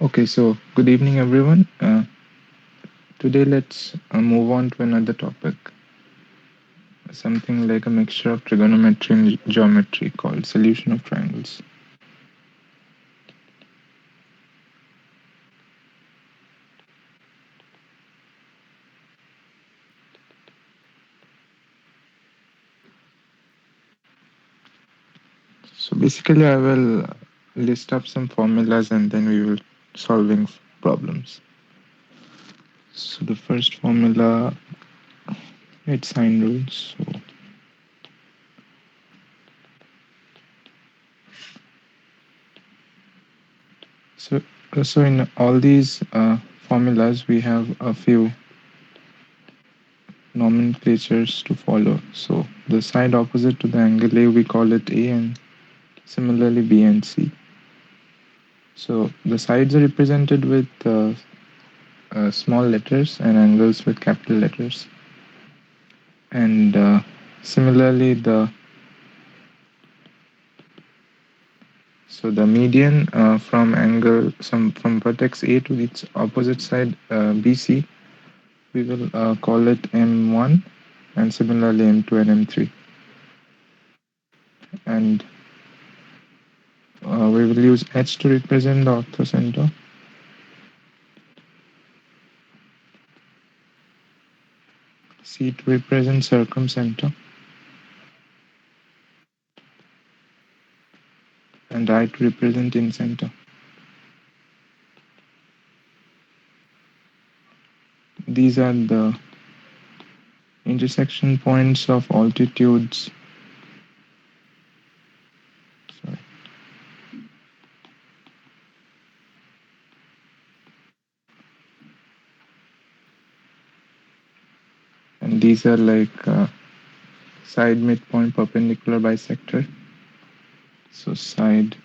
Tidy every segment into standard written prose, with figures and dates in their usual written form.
Okay, so good evening, everyone. Today, let's move on to another topic, something like a mixture of trigonometry and geometry called solution of triangles. So basically, I will list up some formulas and then we will solving problems. So the first formula, it's sine rules. So in all these formulas, we have a few nomenclatures to follow. So the side opposite to the angle A, we call it A, and similarly B and C. So the sides are represented with small letters and angles with capital letters. And similarly, the median from vertex A to its opposite side BC, we will call it M1, and similarly M2 and M3. And we will use H to represent the orthocenter, C to represent circumcenter, and I to represent incenter. These are the intersection points of altitudes. Sorry. And these are like side midpoint perpendicular bisector. So side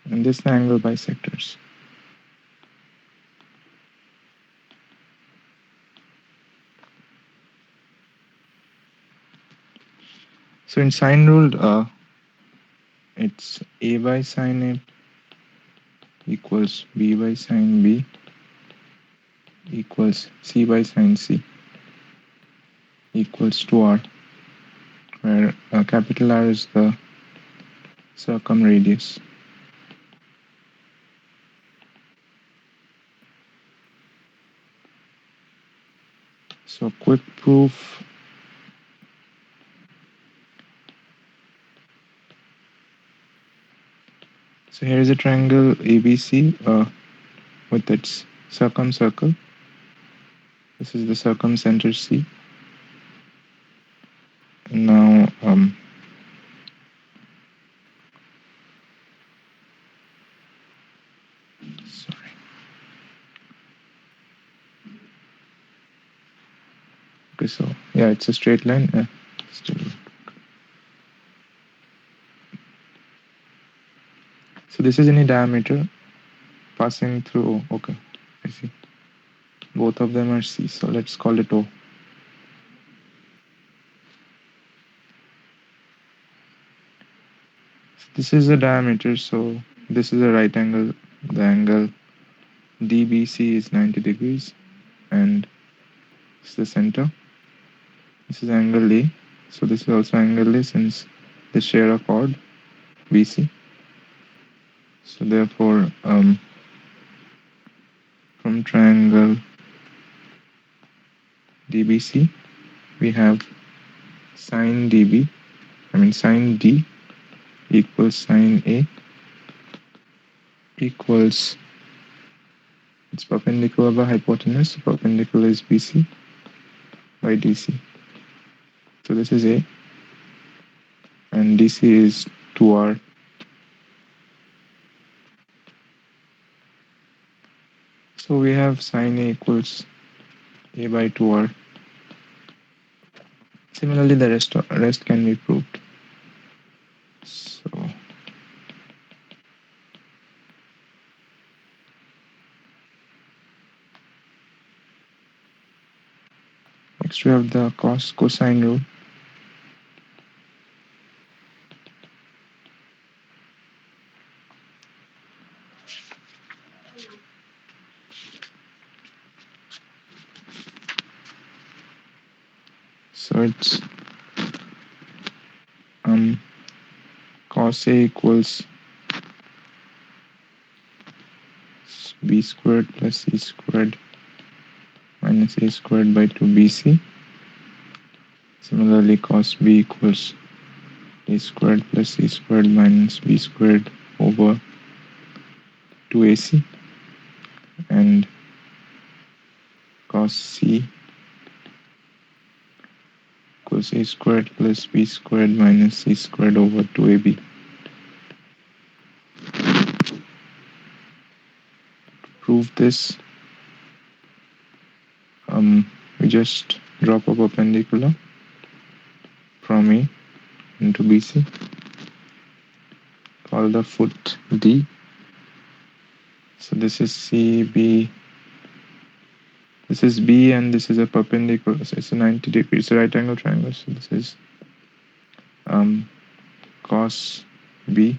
and this angle bisectors. So in sine rule, it's A by sine A equals B by sine B equals C by sine C equals to R, where capital R is the circumradius. So quick proof. So here is a triangle ABC with its circumcircle. This is the circumcenter C. Now, sorry. Okay, so yeah, it's a straight line. Still. So this is any diameter passing through O. Okay, I see. Both of them are C, so let's call it O. This is the diameter, so this is a right angle. The angle DBC is 90 degrees, and it's the center. This is angle A, so this is also angle A since they share a chord BC. So therefore, from triangle DBC, we have sine DB, sine D equals sine A equals, it's perpendicular by hypotenuse, so perpendicular is BC by DC. So this is A, and DC is 2R. So we have sine A equals A by 2R. Similarly, the rest can be proved. So next we have the cosine rule. So it's cos A equals b squared plus c squared minus a squared by 2bc. Similarly, cos b equals a squared plus c squared minus b squared over 2ac, and cos c equals a squared plus b squared minus c squared over 2ab. Prove this, we just drop a perpendicular from A into BC, call the foot D. So this is CB, this is B, and this is a perpendicular, so it's a 90 degrees, it's a right angle triangle. So this is cos B,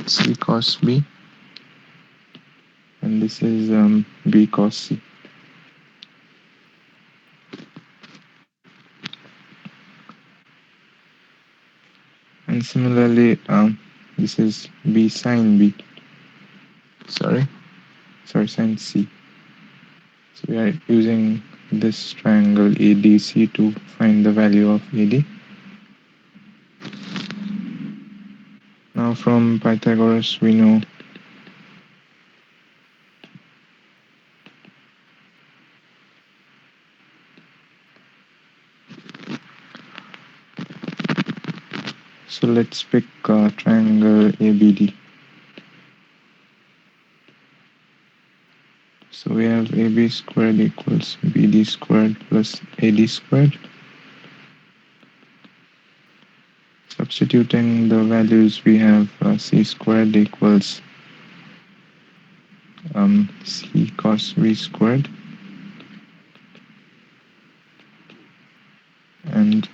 C cos B, and this is B cos C. And similarly, this is B sine B, sine C. So we are using this triangle ADC to find the value of AD. Now from Pythagoras we know so let's pick triangle ABD. So we have AB squared equals BD squared plus AD squared. Substituting the values, we have C squared equals C cos V squared, and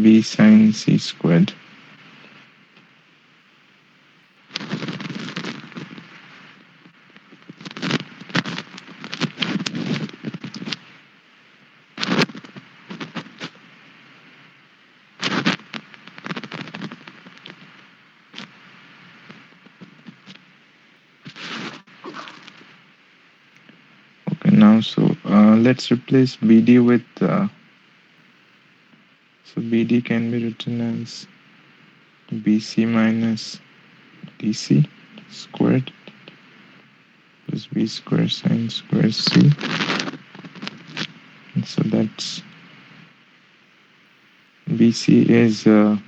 B sine C squared. Now, so let's replace BD with, so BD can be written as BC minus DC squared plus B squared sine square C. And so that's BC is A,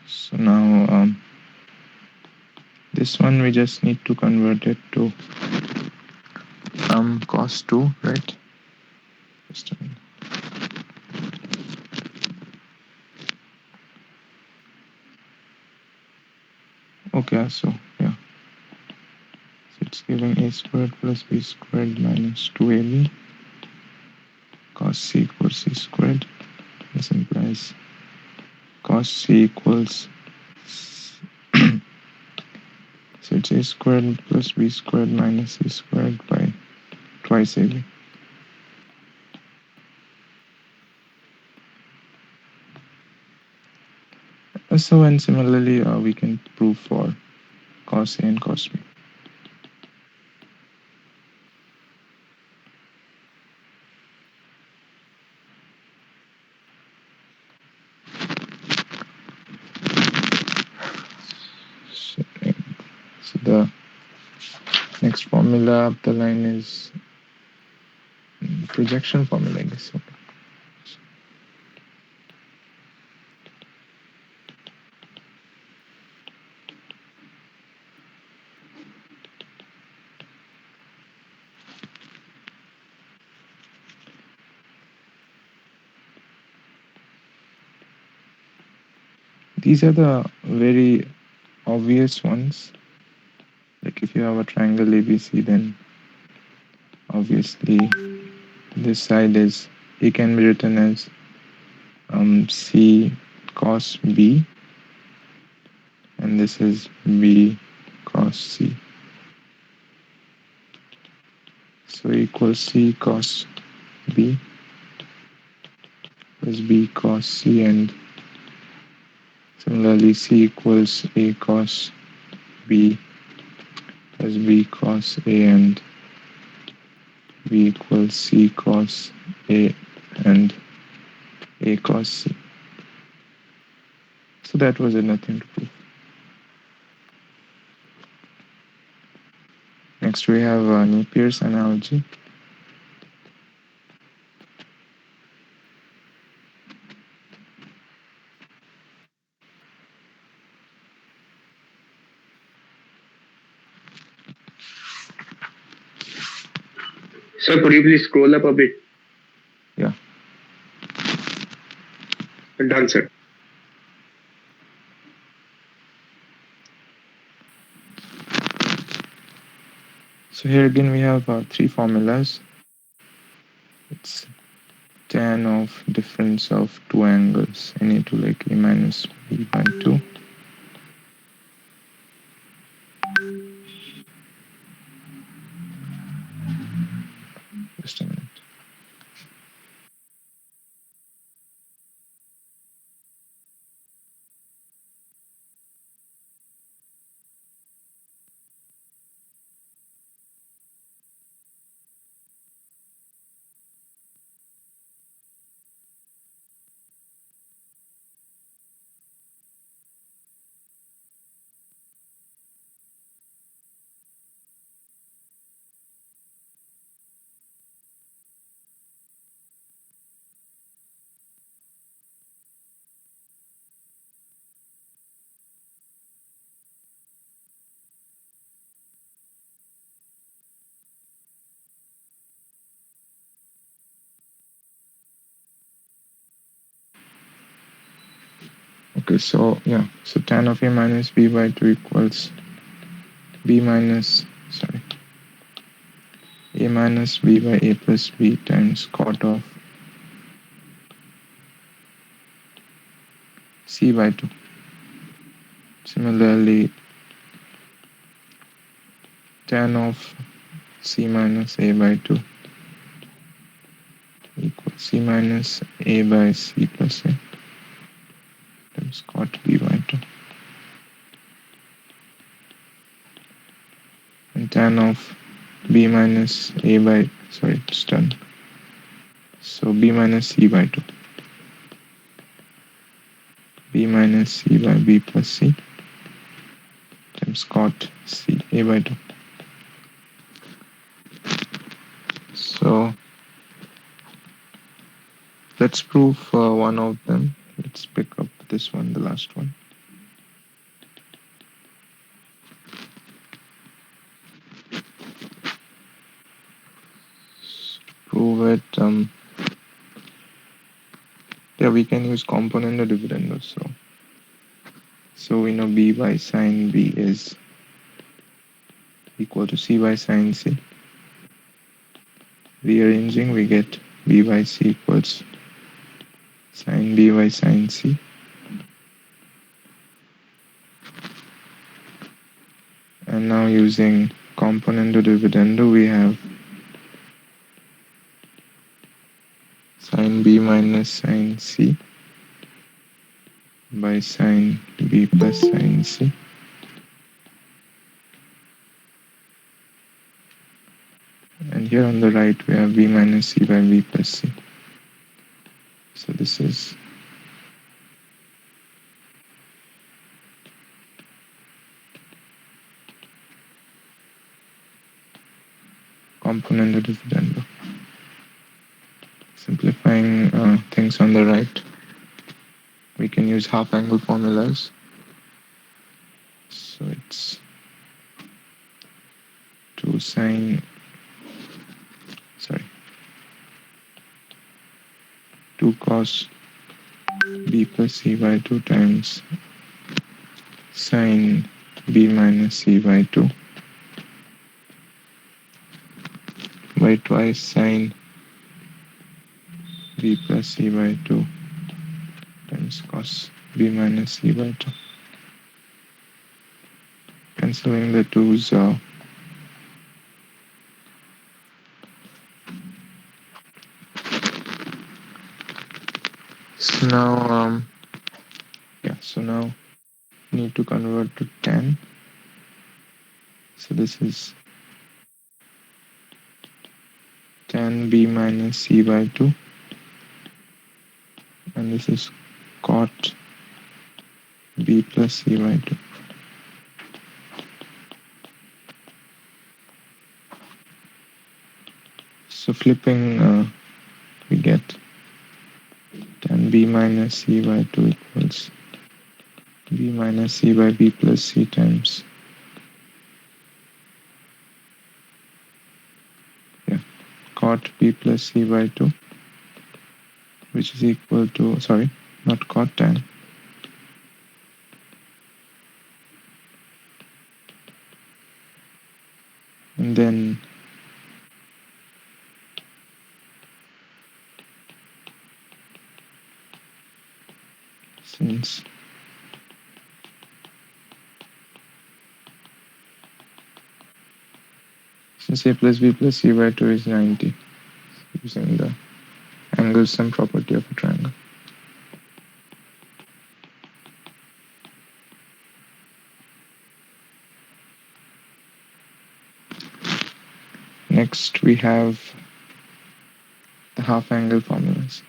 so now this one we just need to convert it to cos 2, right? Just a minute. Okay, so yeah, so it's giving a squared plus b squared minus 2ab cos c equals c squared. This implies cos c equals so it's a squared plus b squared minus c squared by twice ab. So and similarly we can prove for cos a and cos b. So the next formula of the line is projection formula, I guess. Okay. These are the very obvious ones. Like if you have a triangle ABC, then obviously this side is, it can be written as C cos B, and this is B cos C. So equals C cos B plus B cos C, and similarly C equals A cos B plus B cos A, and B equals C cos A and A cos C. So that was it, nothing to prove. Next we have Napier's analogy. Sir, could you please scroll up a bit? Yeah. Done, sir. So here again we have three formulas. It's tan of difference of two angles, Na2 like A minus B by 2. Just a minute. Okay, so yeah, so tan of A minus B by 2 equals A minus B by A plus B times cot of C by 2. Similarly, tan of C minus A by 2 equals C minus A by C plus A times cot B by 2. And tan of B minus A by, it's done. So B minus C by 2. B minus C by B plus C times cot C A by 2. So let's prove one of them. Let's pick up this one, the last one. Prove it. Yeah, we can use componendo dividendo. So we know B by sine B is equal to C by sine C. Rearranging, we get B by C equals sine B by sine C. And now using componendo dividendo, we have sine B minus sine C by sine B plus sine C. And here on the right, we have B minus C by B plus C. So this is componendo dividendo. Simplifying things on the right, we can use half angle formulas. So it's 2 sine, 2 cos B plus C by 2 times sine b minus c by 2 by twice sine b plus c by 2 times cos b minus c by 2. Cancelling the 2's. So now, so now need to convert to tan. So this is tan b minus c by 2, and this is cot b plus c by 2. So flipping, we get tan b minus c by 2 equals b minus c by b plus c times cot b plus c by 2, which is equal to, sorry, not cot, tan. And then since a plus b plus c by 2 is 90, using the angle sum property of a triangle. Next, we have the half angle formulas.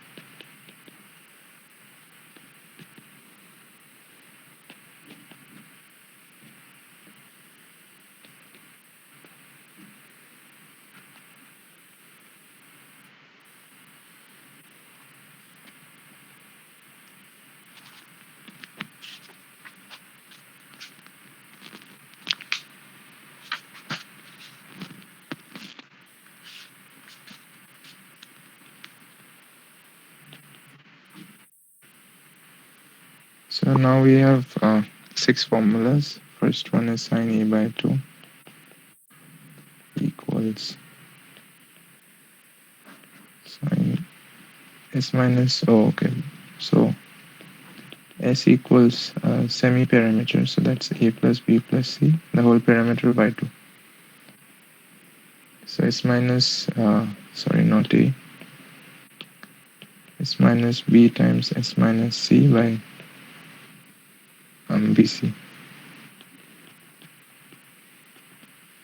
So now we have 6 formulas. First one is sine a by 2 equals sine s minus, so s equals semi-parameter, so that's a plus b plus c, the whole parameter by 2. So s minus, not a, s minus b times s minus c by bc.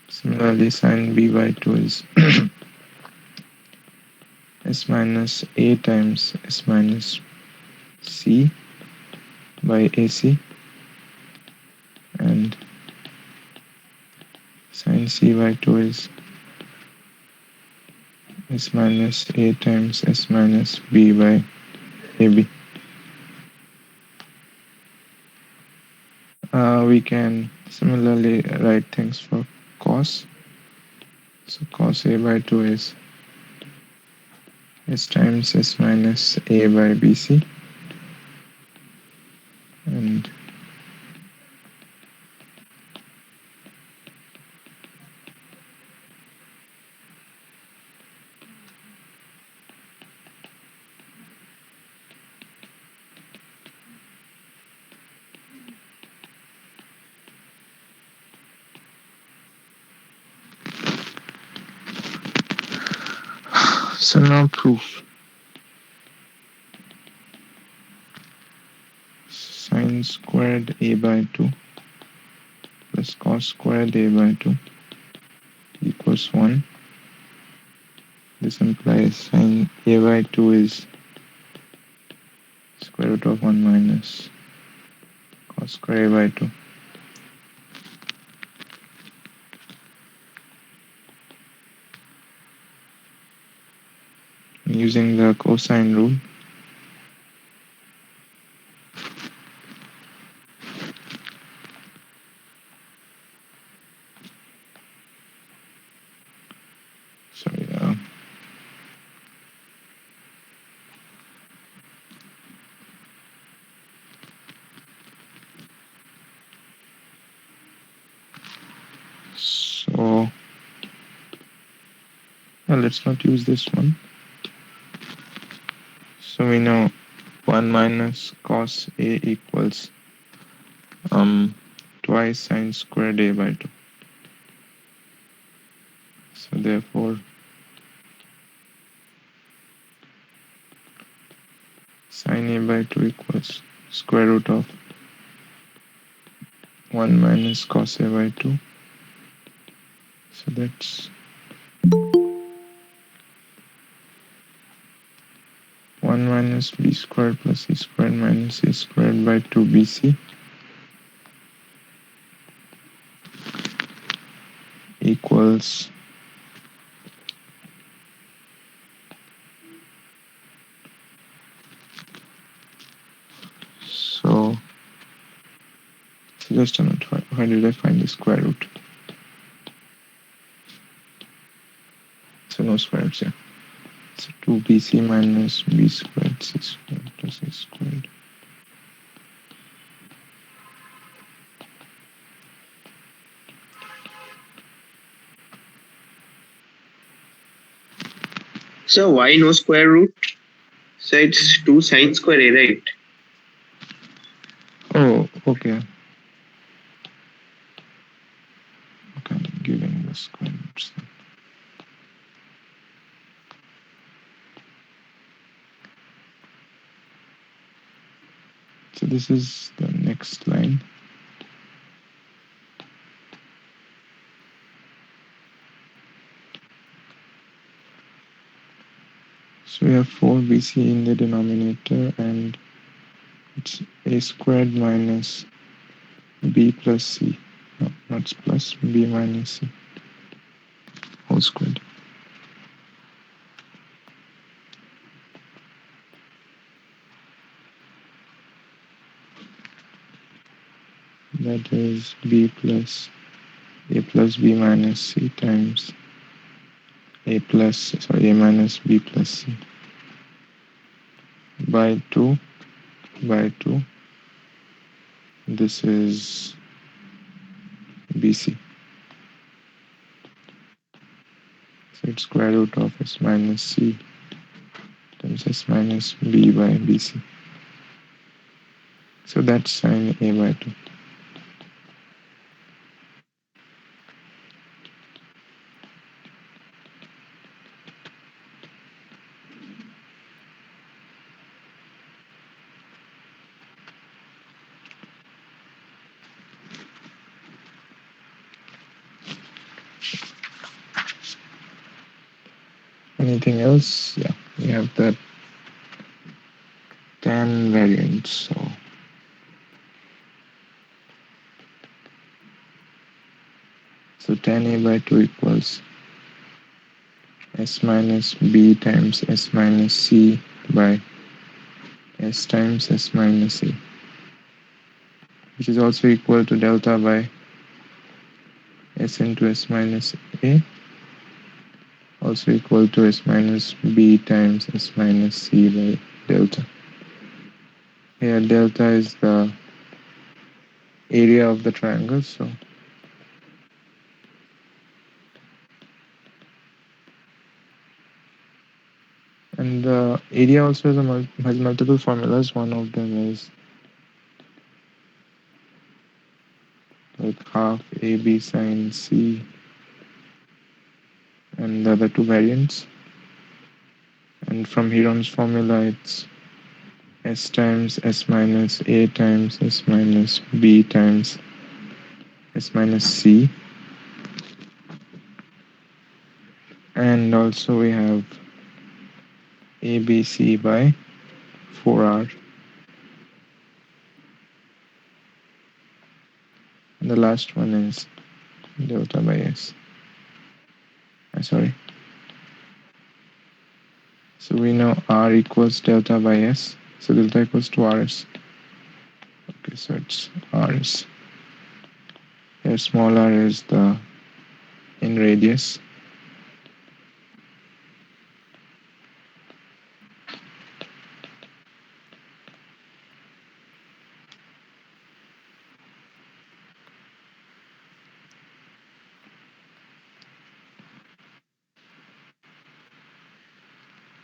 Similarly, sine b by 2 is s minus a times s minus c by ac, and sine c by 2 is s minus a times s minus b by ab. We can similarly write things for cos. So cos a by 2 is s times s minus a by bc, and so now proof. Sine squared a by 2 plus cos squared a by 2 equals 1. This implies sine a by 2 is square root of 1 minus cos square a by 2. Using the cosine rule, let's not use this one. So we know 1 minus cos A equals twice sine squared A by 2. So therefore sine A by 2 equals square root of 1 minus cos A by 2. So that's 1 minus b squared plus c squared minus a squared by 2 bc equals so just a minute, why did I find the square root? So no square roots here. So 2bc minus b squared c squared plus a squared. So why no square root? So it's 2 sine square A, right? Oh, okay. Okay, I'm giving the square roots. So this is the next line. So we have 4bc in the denominator and it's a squared minus b plus c. No, not plus, b minus c whole squared. That is b plus a plus b minus c times a minus b plus c by 2 by 2. This is bc. So it's square root of s minus c times s minus b by bc. So that's sine a by 2. Anything else? Yeah, we have the tan variant. So tan a by 2 equals s minus b times s minus c by s times s minus a, which is also equal to delta by s into s minus a, also equal to s minus b times s minus c by delta. Here delta is the area of the triangle, so and the area also has multiple formulas. One of them is like half AB sine C, and the other two variants. And from Heron's formula, it's S times S minus A times S minus B times S minus C. And also we have ABC by 4R. And the last one is delta by S. Sorry. So we know R equals delta by S. So delta equals to RS. Okay, so it's RS. Here small r is the in radius.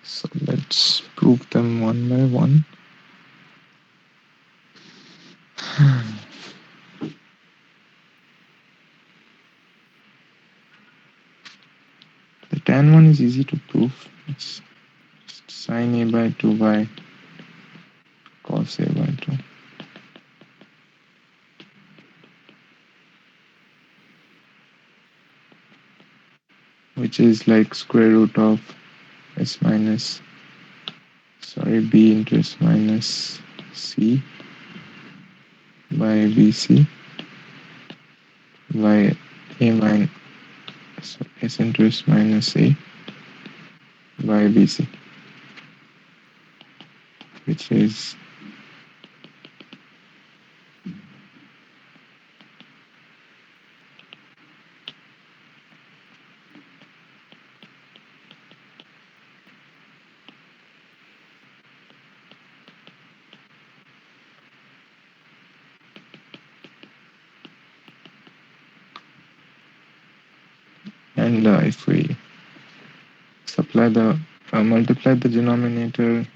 So let's prove them one by one. The tan one is easy to prove. It's just sine a by 2 by cos a by 2, which is like square root of s minus, sorry, b into s minus c by bc by a minus, so s into s minus a by bc, which is and if we supply the multiply the denominator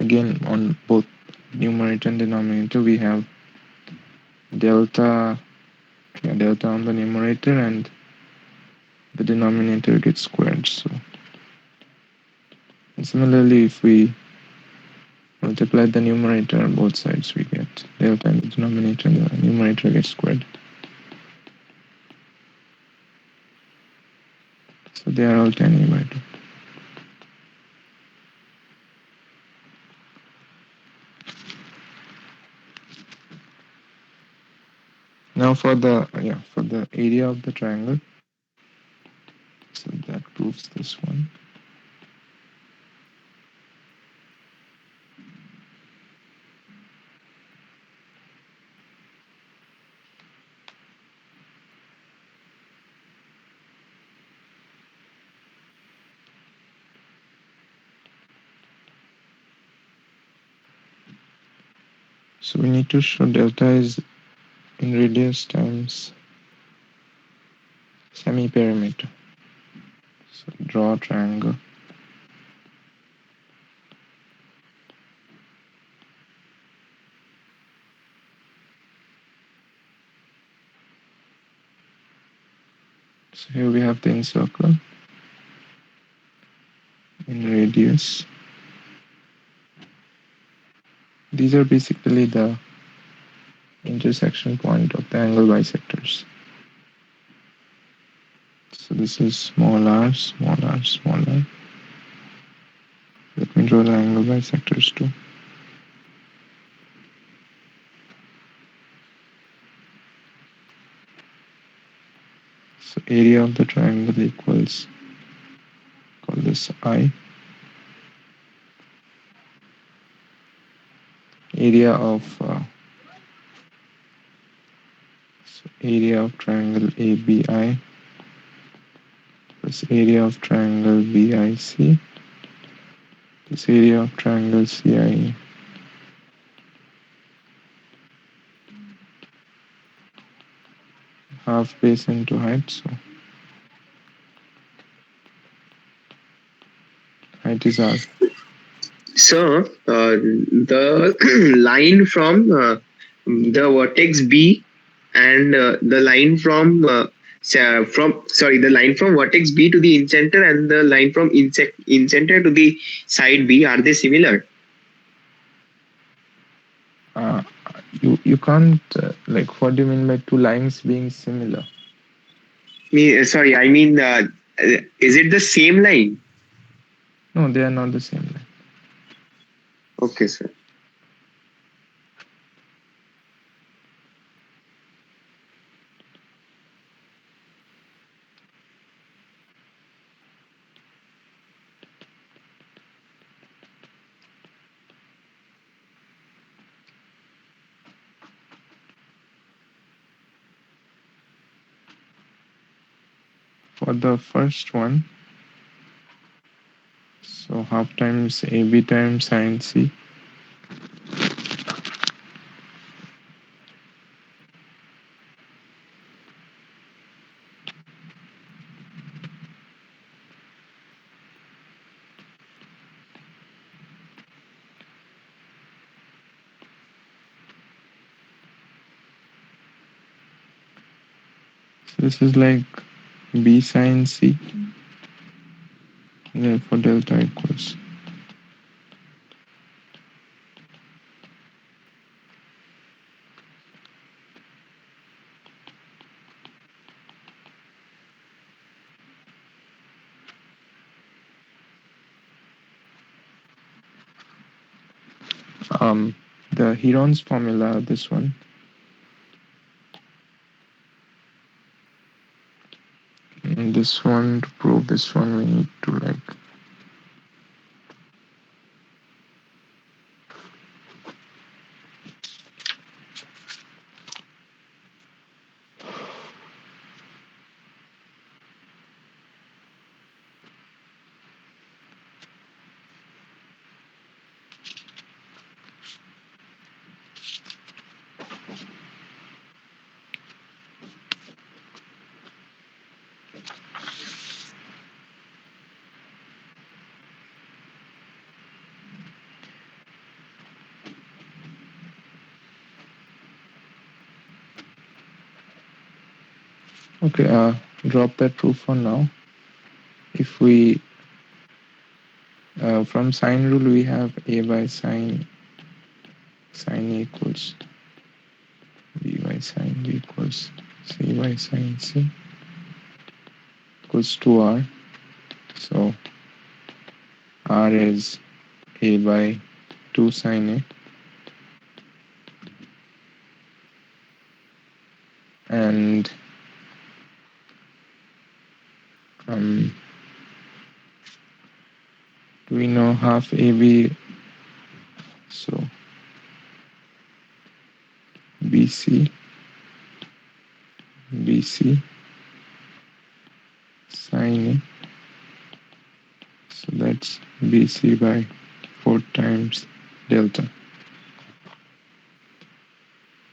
again on both numerator and denominator, we have delta, delta on the numerator, and the denominator gets squared. So similarly, if we multiply the numerator on both sides, we get delta in the denominator and the numerator gets squared. So they are all tan a by 2. Now for the area of the triangle, so that proves this one. So we need to show delta is in radius times semi-perimeter. So draw a triangle. So here we have the encircle in radius. These are basically the intersection point of the angle bisectors. So this is small r, small r, small r. Let me draw the angle bisectors too. So area of the triangle equals, call this I. Area of area of triangle ABI plus area of triangle BIC plus area of triangle CIE. Half base into height, so height is r. So the line from the vertex B and the line from the line from vertex B to the incenter and the line from incenter to the side B, are they similar? You can't like, what do you mean by two lines being similar? I mean, is it the same line? No, they are not the same line. Okay, sir. For the first one, so half times AB times sine C. So this is like b sine c. Therefore, delta equals um the Heron's formula. This one. And this one, to prove this one, we need to like okay, drop that proof for now. If we from sine rule, we have a by sine a equals b by sine b equals c by sine c equals to r. So r is a by 2 sine a, and um, we know half ab, so bc sine a, so that's bc by 4 times delta.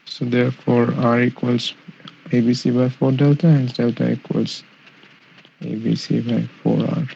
So therefore r equals abc by 4 delta, and delta equals abc by 4r.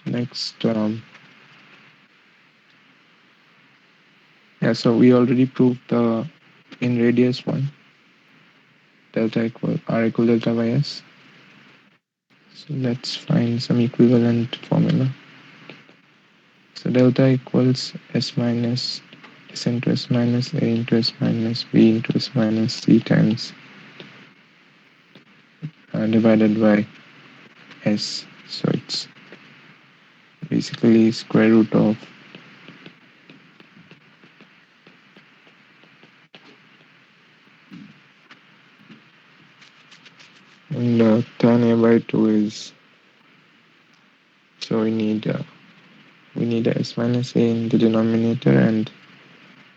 Next, yeah, so we already proved the in radius one, delta equal r equal delta by s. So let's find some equivalent formula. So delta equals s minus s into s minus a into s minus b into s minus c times divided by s. So it's basically square root of and tan a by 2 is, so we need s minus a in the denominator and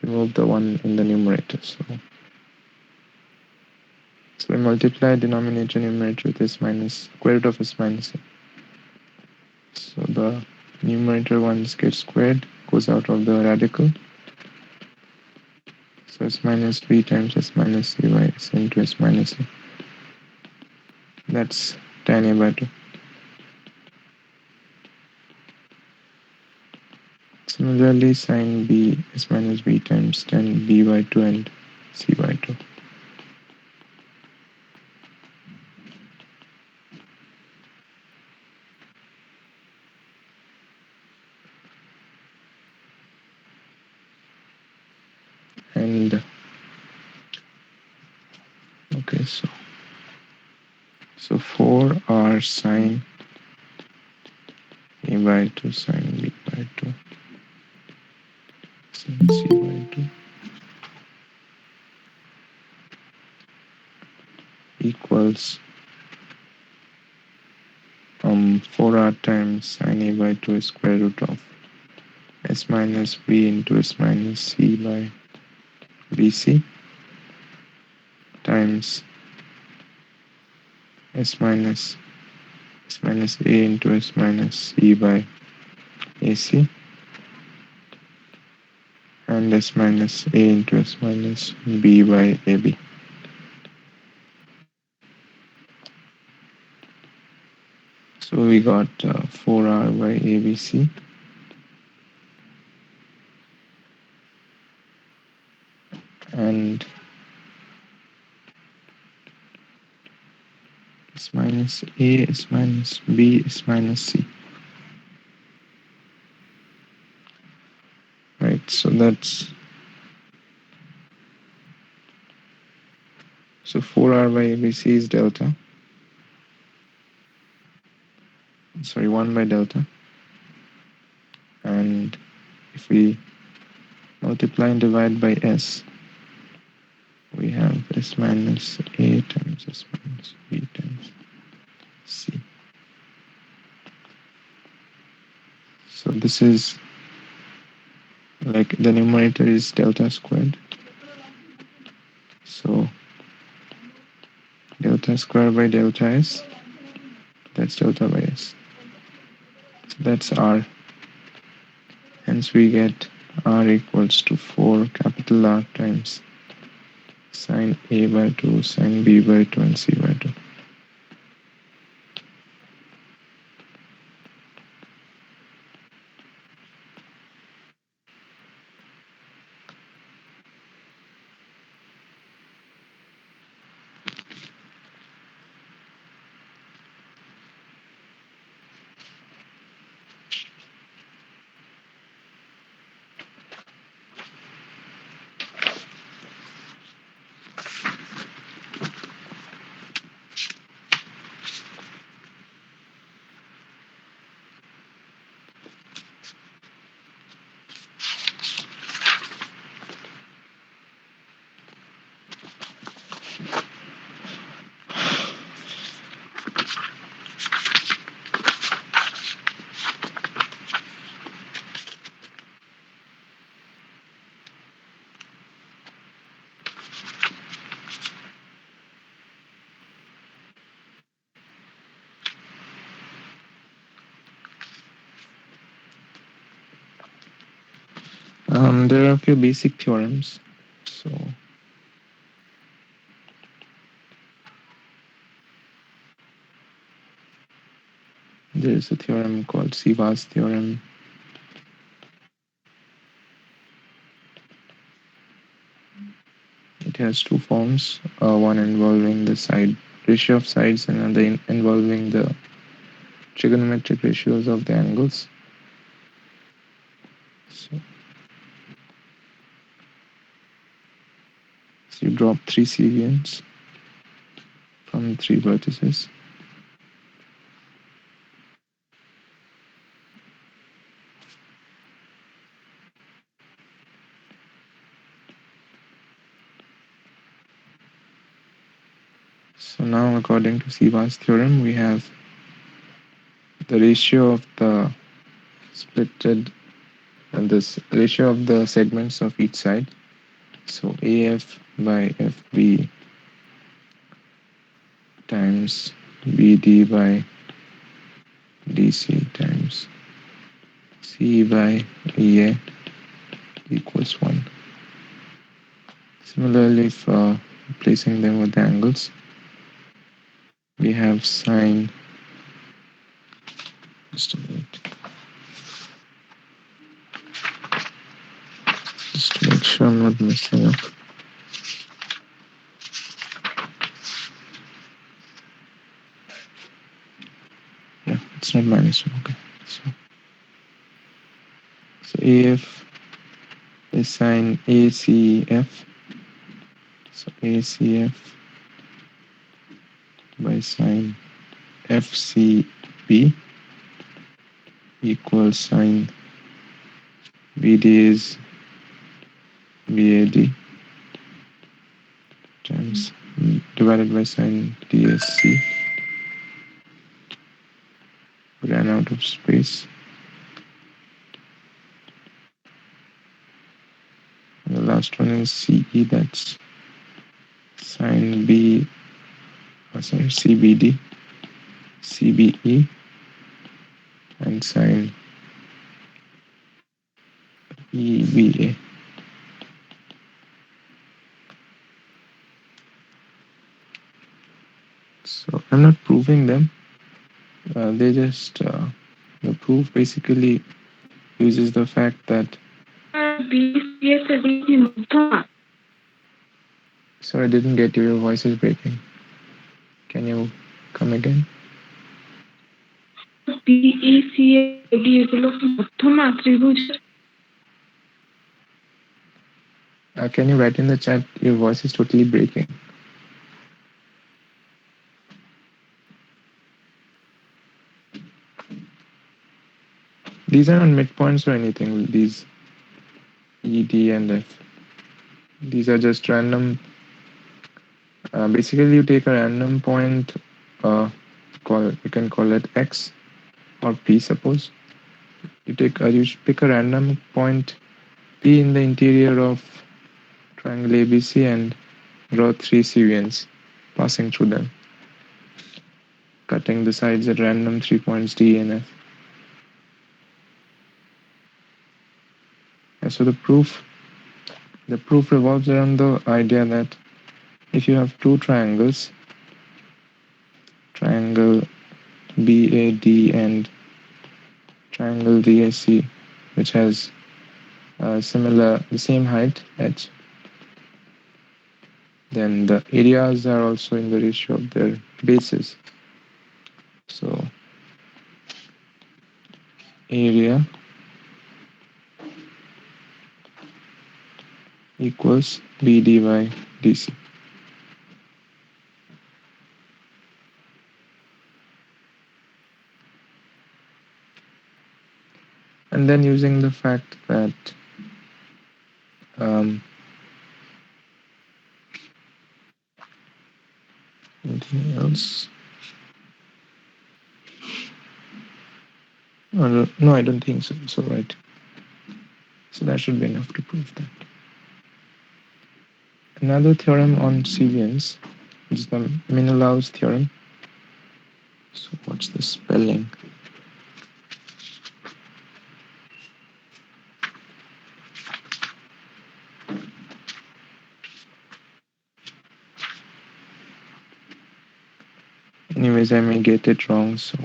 remove the 1 in the numerator. So we multiply denominator numerator with s minus square root of s minus a. So the numerator ones get squared, goes out of the radical. So s minus b times s minus c by s into s minus a. That's tan a by 2. Similarly, sin b s minus b times tan b by 2 and c by 2. And okay, so 4r sine a by 2 sine b by 2 sine c by 2 equals 4r times sine a by 2 square root of s minus b into s minus c by bc times s minus S minus A into S minus E by AC, and S minus A into S minus B by AB. So we got 4R by ABC, and S minus A, S minus B, S minus C. Right, so that's, so 4R by ABC is delta, sorry, 1 by delta, and if we multiply and divide by S, we have S minus A times S minus B times C. So this is, like, the numerator is delta squared. So delta squared by delta S, that's delta by S. So that's R. Hence we get R equals to 4 capital R times sine A by 2, sine B by 2, and C by 2. There are a few basic theorems. So there is a theorem called Sivas theorem. It has two forms, one involving the side ratio of sides and another involving the trigonometric ratios of the angles. So you drop 3 cVns from 3 vertices. So now, according to Sivas theorem, we have the ratio of the splitted, and this ratio of the segments of each side. So AF by FB times BD by DC times C by EA equals 1. Similarly, for replacing them with the angles, we have sine, just a minute, just to make sure I'm not messing up. Yeah, it's not minus 1, okay. So AF is sine ACF, so ACF by sine FCB equals sine BD is BAD times divided by sine DSC. Ran out of space. And the last one is CE, that's sine B, sorry, CBD. CBE and sine EBA. So I'm not proving them. They just the proof basically uses the fact that. Sorry, I didn't get you. Your voice is breaking. Can you come again? Can you write in the chat? Your voice is totally breaking. These are not midpoints or anything. These E, D, and F. These are just random. Basically, you take a random point. You can call it X or P. Suppose you pick a random point P in the interior of triangle ABC and draw three CVNs passing through them, cutting the sides at random 3 points D and F. And so the proof revolves around the idea that if you have two triangles, triangle BAD and triangle DAC, which has the same height h, then the areas are also in the ratio of their bases. So area equals BD by DC. And then using the fact that anything else? No, I don't think so. So right. So that should be enough to prove that. Another theorem on CVNs is the Menelaus theorem. So what's the spelling? Anyways, I may get it wrong, so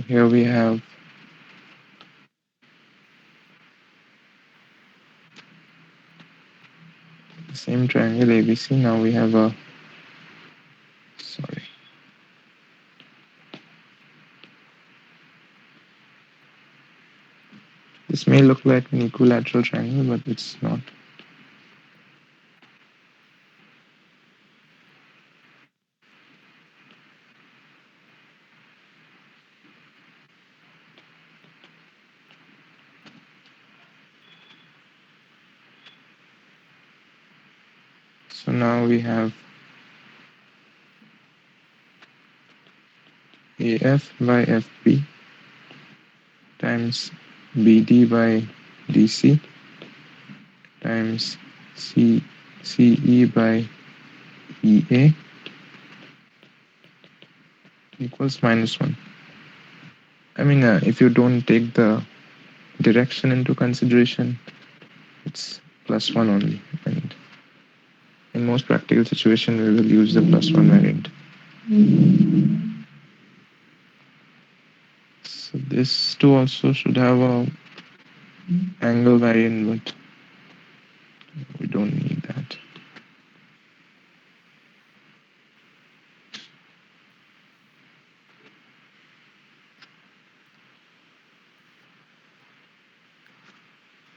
here we have the same triangle ABC. Now we have a this may look like an equilateral triangle, but it's not. So now we have AF by FB times BD by DC times CE by EA equals -1. I mean, if you don't take the direction into consideration, it's +1 only. And in most practical situations, we will use the +1 variant. So this too also should have a angle variant, but we don't need that.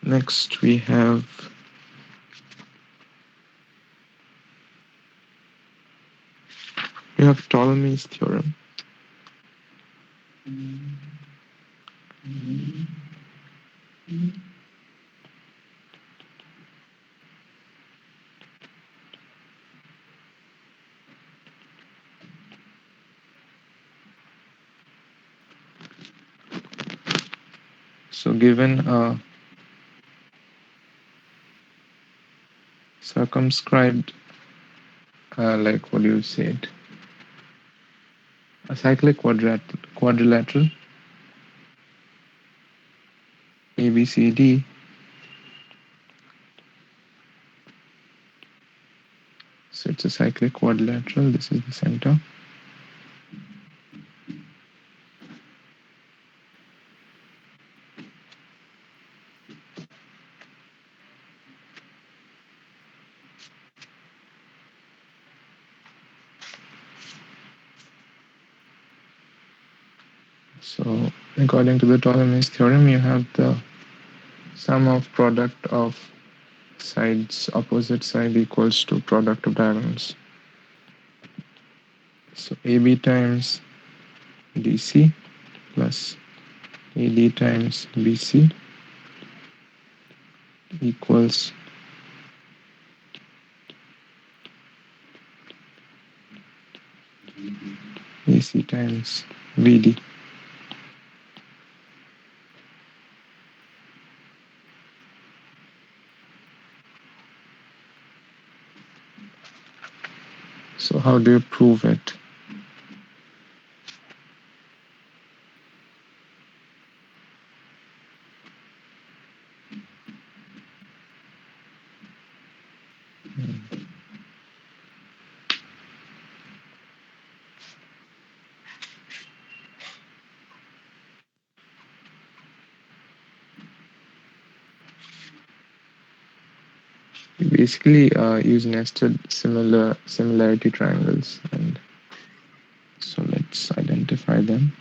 Next we have Ptolemy's theorem. So given a circumscribed like what you said, a cyclic quadrilateral ABCD. So it's a cyclic quadrilateral. This is the center. So according to the Ptolemy's theorem, you have the sum of product of sides opposite side equals to product of diagonals. So AB times DC plus AD times BC equals AC times VD. So how do you prove it? You basically use nested similarity triangles, and so let's identify them.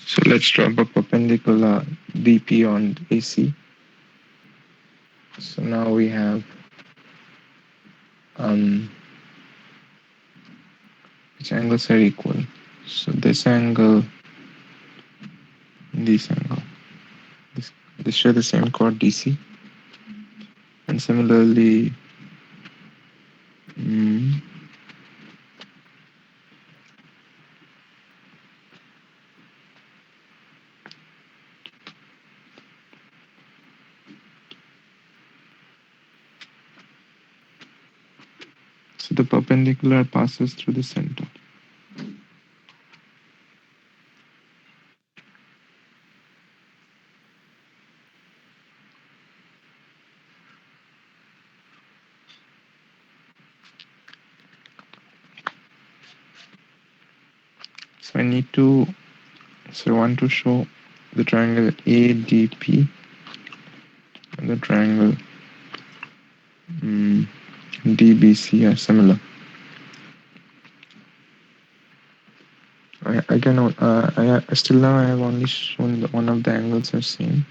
So let's draw a perpendicular DP on AC. So now we have which angles are equal. So this angle, this angle, this share the same chord DC, and similarly, so the perpendicular passes through the center. So I want to show the triangle ADP and the triangle DBC are similar. I can still now I have only shown one of the angles are same.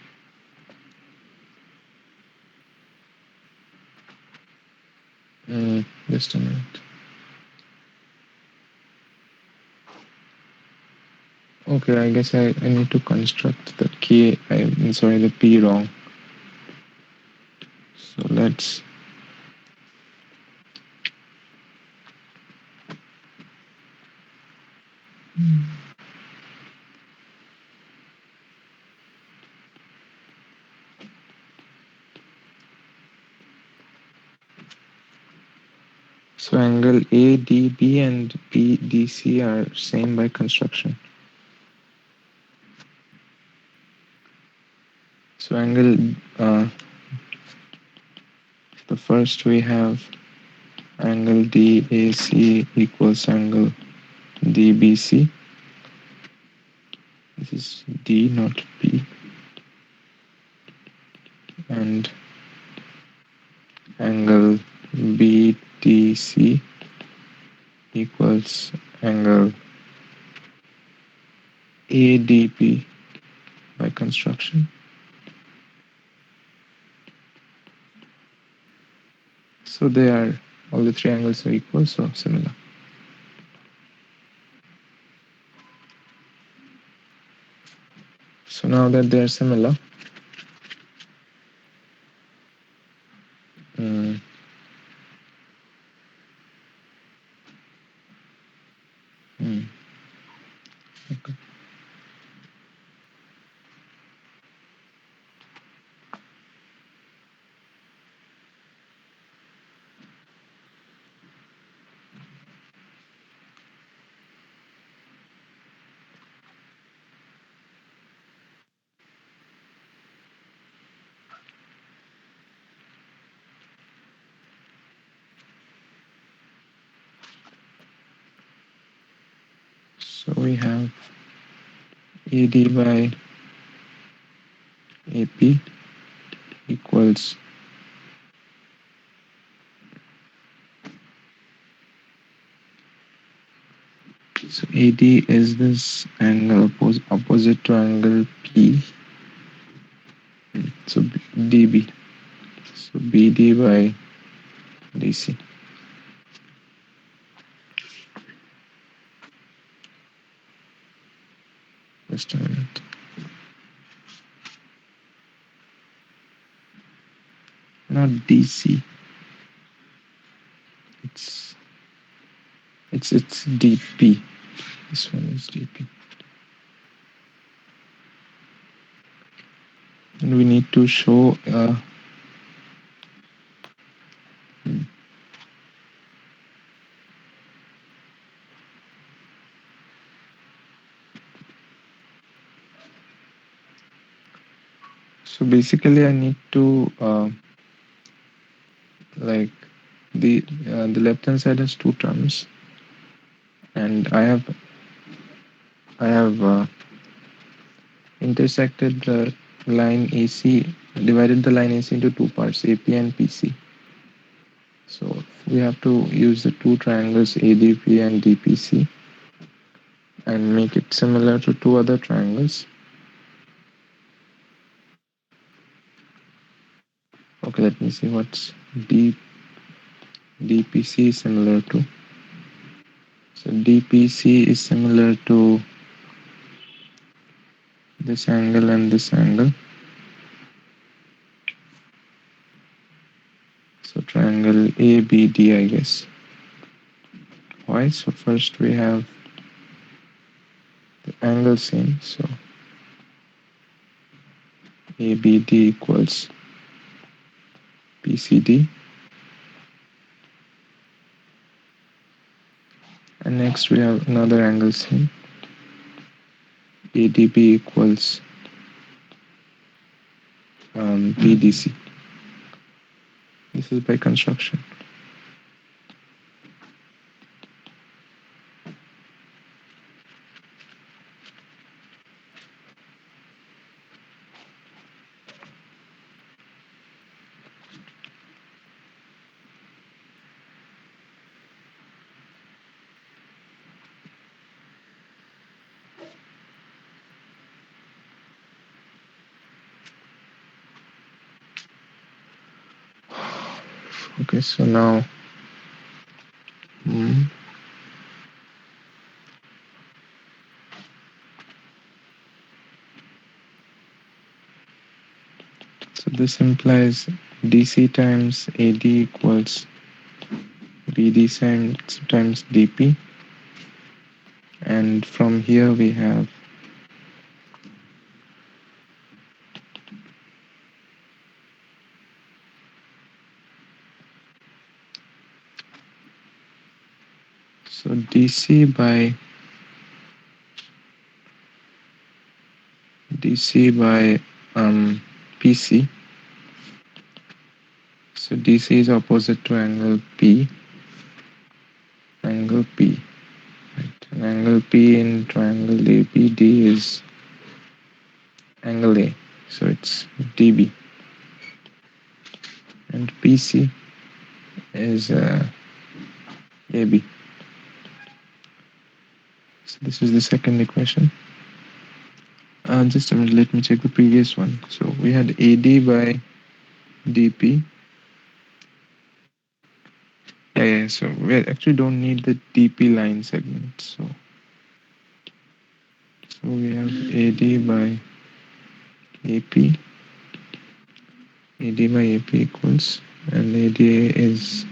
Just a minute. Okay, I guess I need to construct the K, I'm sorry, the P wrong. So let's, so angle ADB and BDC are same by construction. So angle, the first we have angle DAC equals angle DBC. This is D, not P. And angle BTC equals angle ADP by construction. So they are, all the three angles are equal, so similar. So now that they are similar, mm, mm, okay. So we have AD by AP equals, so AD is this angle opposite to angle P. So DB. So BD by DC. Just a minute. Not DC. It's it's DP. This one is DP. And we need to show so basically I need to like the left hand side has two terms, and I have intersected the line AC, divided the line AC into two parts, AP and PC. So we have to use the two triangles ADP and DPC and make it similar to two other triangles. Okay, let me see what's DPC is similar to. So DPC is similar to this angle and this angle. So triangle ABD, I guess. Why? So first we have the angle same. So ABD equals PCD. And next we have another angle same. ADB equals BDC. This is by construction. Okay, so now So this implies DC times AD equals BD times DP. And from here we have so DC by PC. So DC is opposite to angle P, right? And angle P in triangle ABD is angle A, so it's DB. And PC is AB. So this is the second equation. Just a minute, let me check the previous one. So we had AD by DP. Yeah. So we actually don't need the DP line segment. So we have AD by AP. AD by AP equals, and ADA is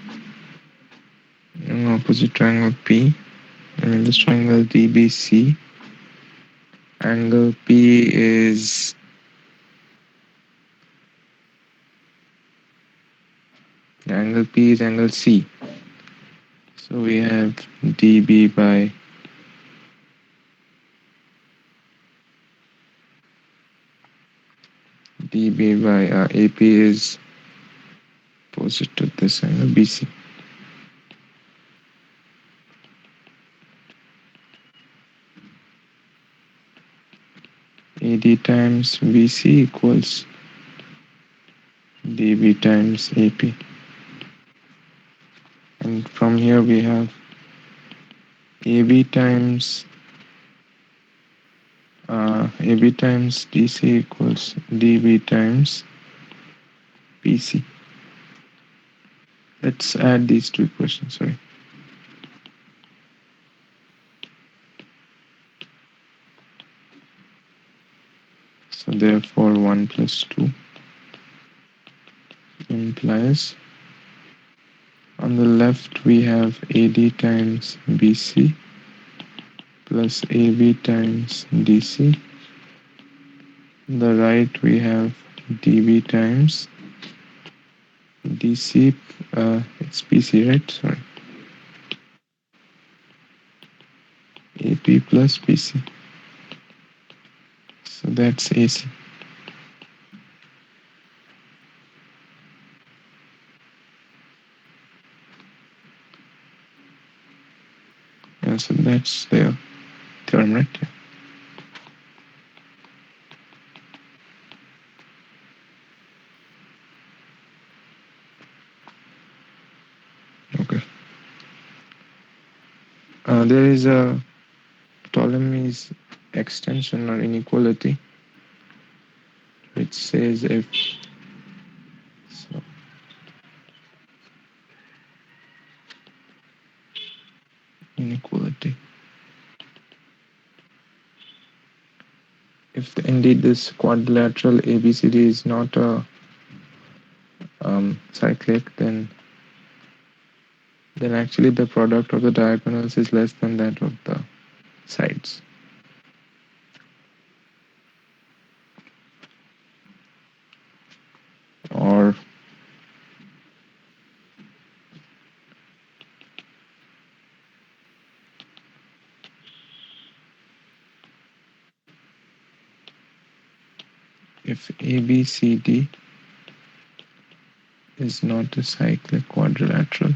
an opposite triangle P. And in this triangle DBC, angle P is angle C. So we have DB by AP is opposite to this angle BC. AD times BC equals DB times AP. And from here we have AB times DC equals DB times PC. Let's add these two equations, sorry. So therefore 1 plus 2 implies, on the left we have AD times BC plus AB times DC. On the right we have DB times DC, it's PC, right? Sorry. AP plus PC. So that's AC. Yeah, so that's the theorem, right? Yeah. Okay. There is a Ptolemy's extension or inequality, which says if so inequality, if indeed this quadrilateral ABCD is not a cyclic, then actually the product of the diagonals is less than that of the sides. Or if ABCD is not a cyclic quadrilateral,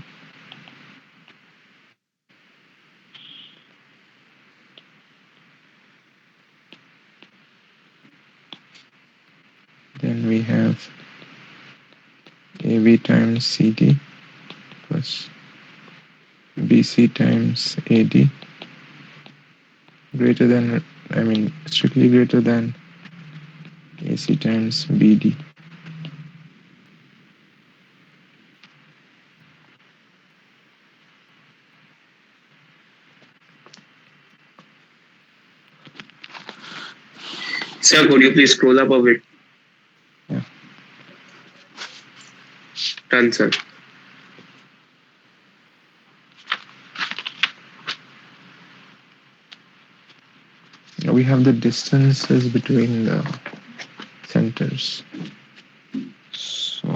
then we have AB times CD plus BC times AD greater than, strictly greater than AC times BD. Sir, could you please scroll up a bit? Yeah. Done, sir. We have the distances between the centers. So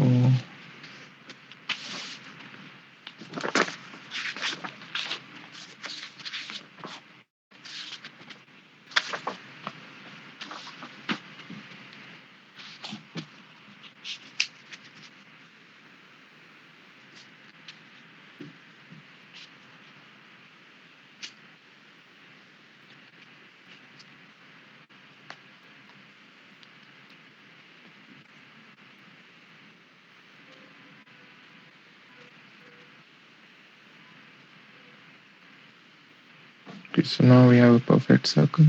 okay, so now we have a perfect circle.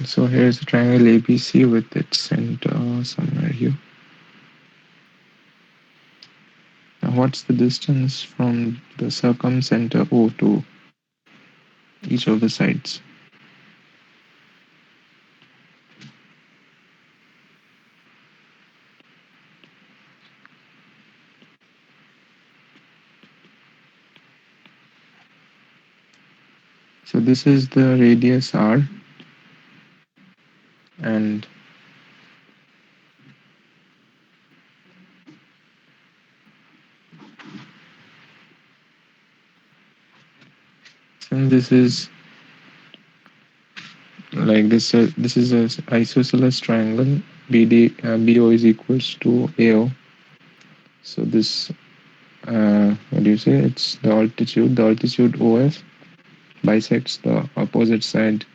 So here's a triangle ABC with its center somewhere here. Now what's the distance from the circumcenter O to each of the sides? So this is the radius R, and since this is like this is a isosceles triangle. BO is equals to AO. So this what do you say? It's the altitude. The altitude OF bisects the opposite side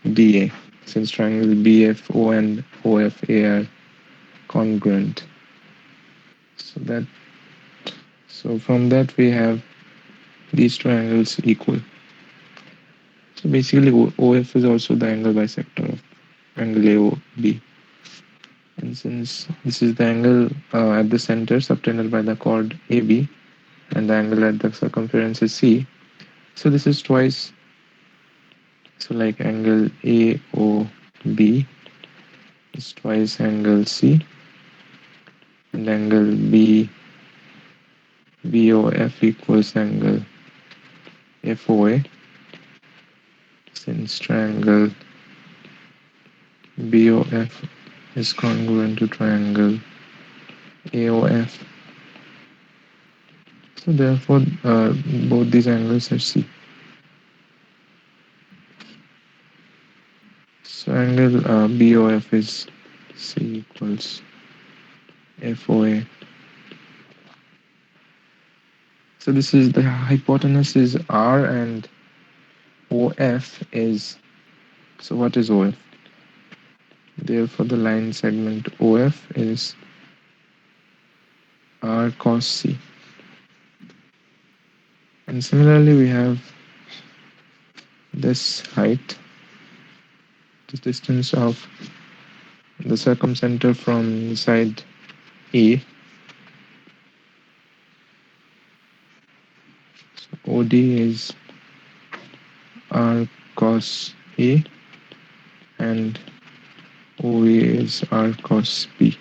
BA. Since triangle BFO and OFA are congruent. So that so from that we have these triangles equal. So basically OF is also the angle bisector of angle AOB. And since this is the angle at the center subtended by the chord AB, and the angle at the circumference is C, so this is twice. So like angle AOB is twice angle C, and angle BOF equals angle FOA, since triangle BOF is congruent to triangle AOF. So therefore, both these angles are C. So angle BOF is C equals FOA. So this is the hypotenuse is R, and OF is, so what is OF? Therefore the line segment OF is R cos C. And similarly we have this height, the distance of the circumcenter from the side A. So OD is R cos A, and OA is R cos B.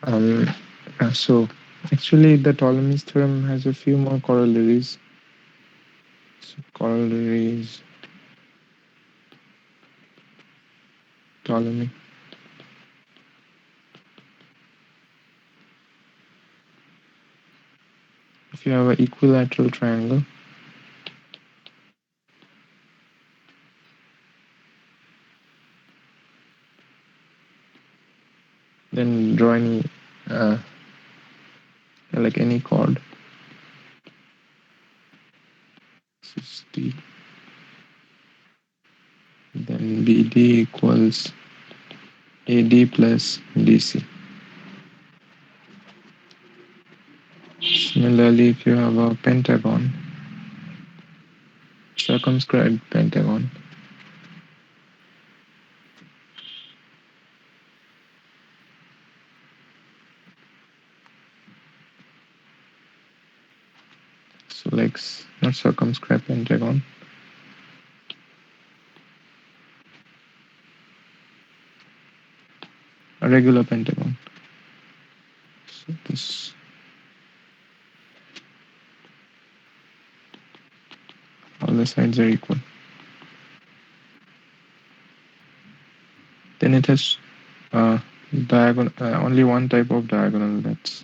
Um, so actually the Ptolemy's theorem has a few more corollaries. So corollaries, Ptolemy. if you have an equilateral triangle, then draw any uh, like any chord. This is D. Then BD equals AD plus DC. Similarly, if you have a pentagon, circumscribed pentagon, so like not circumscribed pentagon, a regular pentagon. So this, all the sides are equal. Then it has diagonal, only one type of diagonal. That's,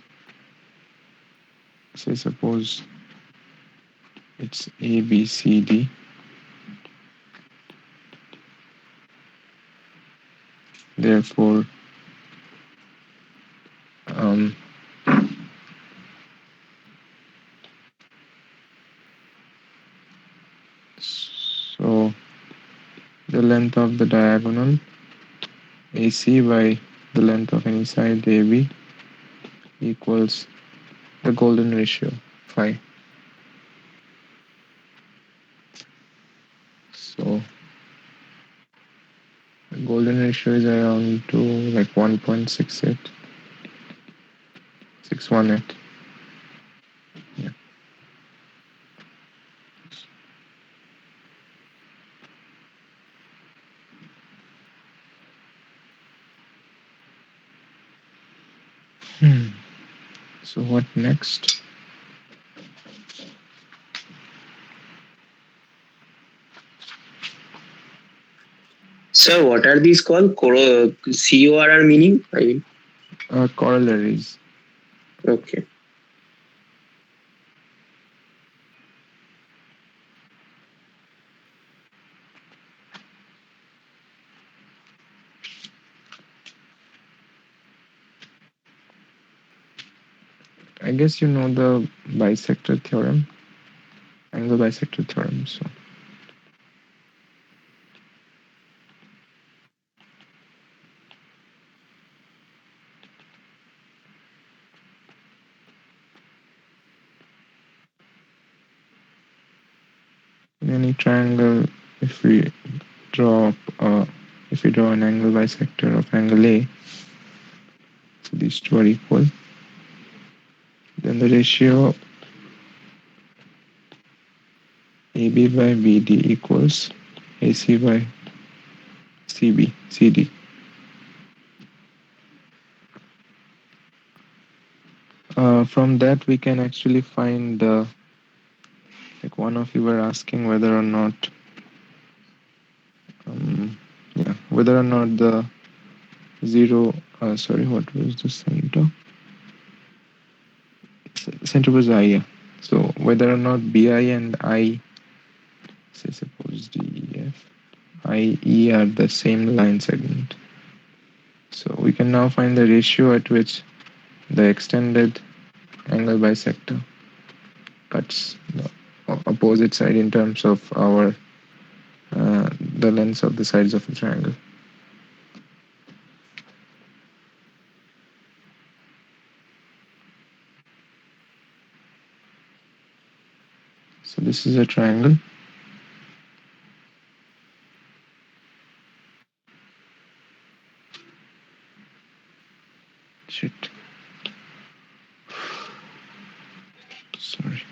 say, suppose it's A, B, C, D. Therefore, um, so the length of the diagonal AC by the length of any side AB equals the golden ratio, phi. So the golden ratio is around to like 1.68, 618. Yeah. So what next? So what are these called? CORR meaning? I mean, Corollaries. okay. I guess you know the bisector theorem, angle bisector theorem. So in any triangle, if we draw if we draw an angle bisector of angle A, so these two are equal, then the ratio AB by BD equals AC by CD. From that we can actually find like one of you were asking whether or not whether or not the zero sorry, what was the center? Center was I, yeah. So whether or not BI and I, say suppose DEF, IE are the same line segment. So we can now find the ratio at which the extended angle bisector cuts the opposite side in terms of our the lengths of the sides of the triangle. So this is a triangle. Shit. Sorry.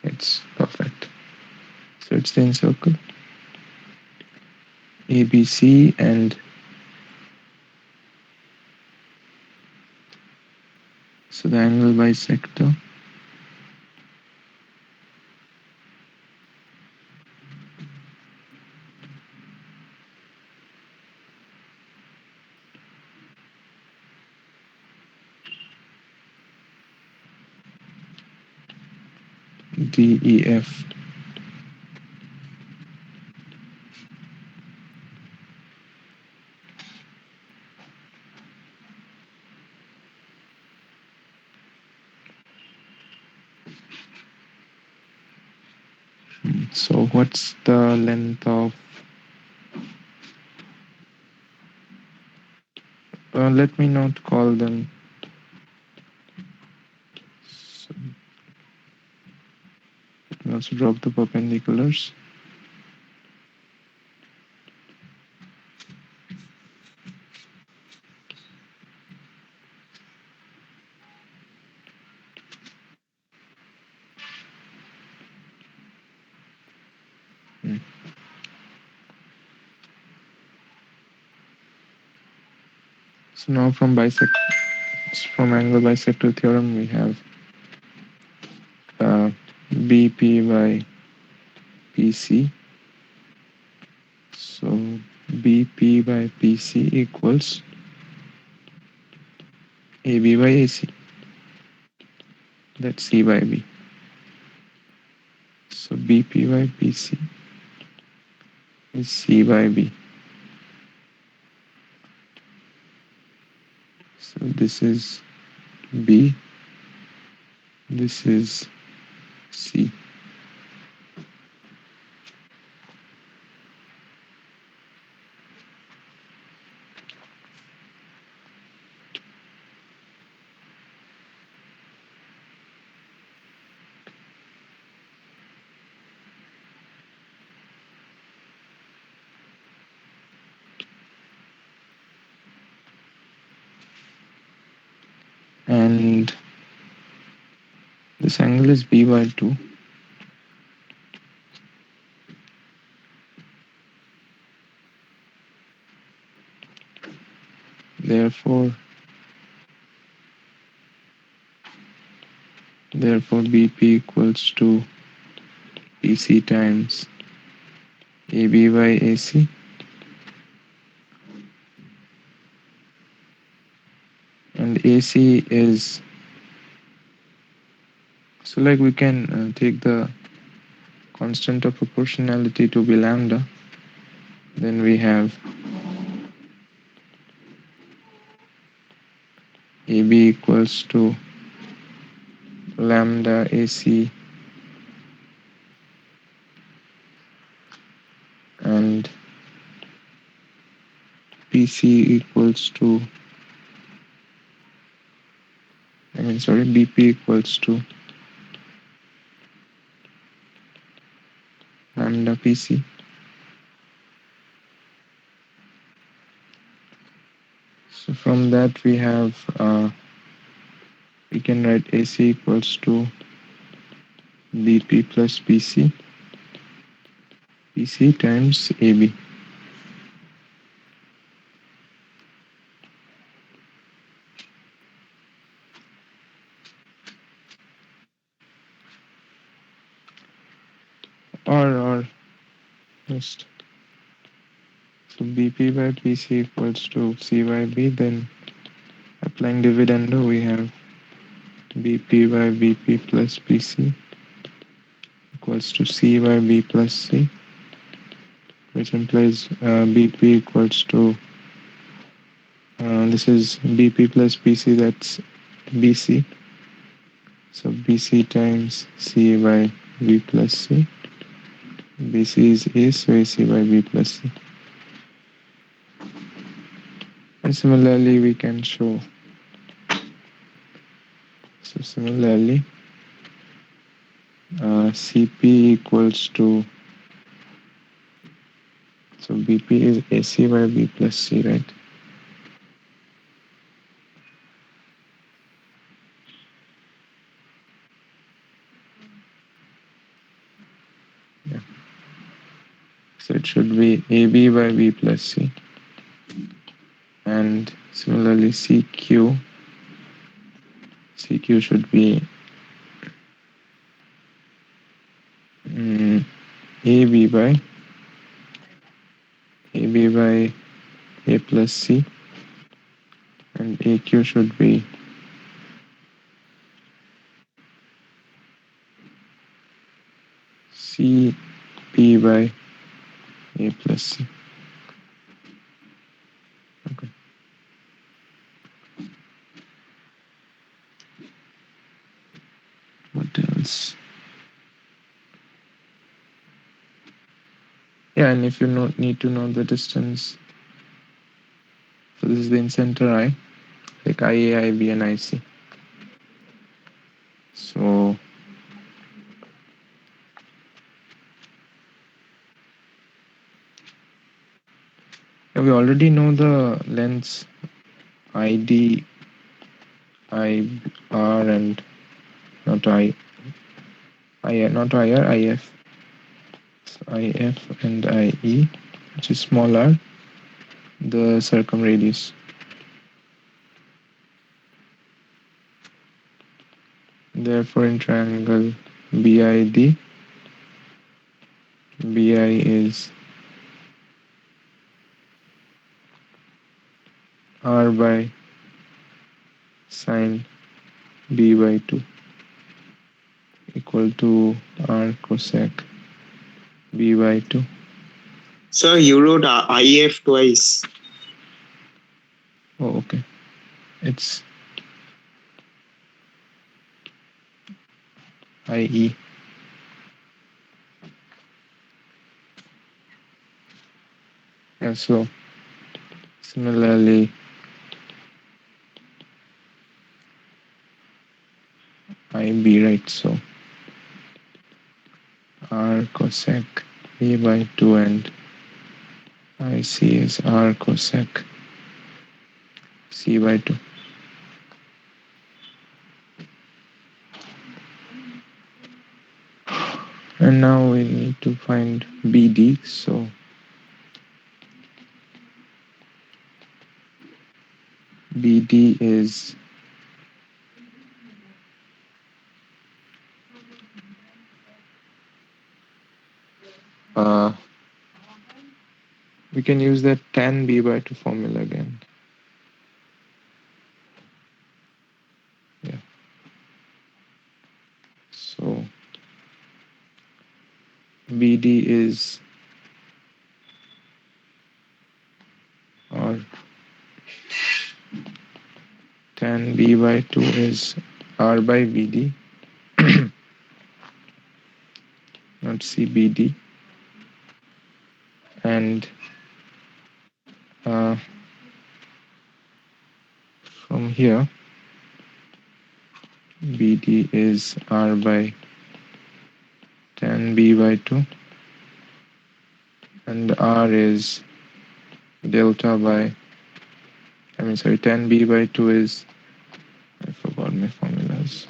It's perfect. So it's the circle ABC, and so the angle bisector DEF. So what's the length of, let me not call them. So let me also drop the perpendiculars. Hmm. So now from angle bisector theorem we have BP by PC. So BP by PC equals AB by AC. That's C by B. So BP by PC is C by B. So this is B, this is C. And this angle is B by 2. Therefore BP equals to PC times AB by AC. And AC is, so like we can take the constant of proportionality to be lambda. Then we have AB equals to lambda AC and PC equals to, BP equals to lambda PC. So from that we can write AC equals to BP plus PC times AB. Or just, so BP by PC equals to C by B, then applying dividendo we have BP by BP plus PC equals to C by B plus C, which implies BP equals to, this is BP plus PC, that's BC. So BC times C by B plus C. BC is A, so AC by B plus C. And similarly, we can show. So similarly, CP equals to, so BP is AC by B plus C, right? Yeah. So it should be AB by B plus C. And similarly, CQ should be AB by A plus C, and AQ should be by A plus C. Okay. What else? Yeah, and if you need to know the distance, so this is the in-center eye, like IA, IB, and IC. So yeah, we already know the lengths ID, IR, and not not IR, IF. So IF and IE, which is small r, the circumradius. Therefore, in triangle BID, BI is R by sine B by 2 equal to R cosec B by 2. Sir, you wrote IF twice. Oh, okay. It's IE. And so, similarly, IB, right? So, R cosec B by 2 and IC is R cosec C by 2. And now we need to find BD. So, BD is we can use that tan B by 2 formula again. Yeah. So BD is, or tan B by 2 is R by BD, not CBD. And from here, BD is R by tan B by 2, and R is delta by, tan B by 2 is, I forgot my formulas.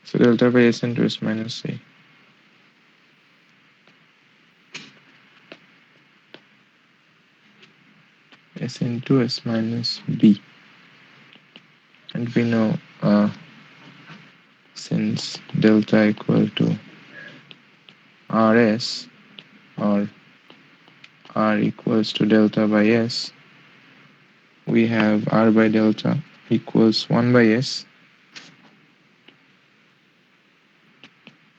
So delta by S into S minus A. S into S minus B. And we know since delta equal to Rs, or R equals to delta by S, we have R by delta equals 1 by S.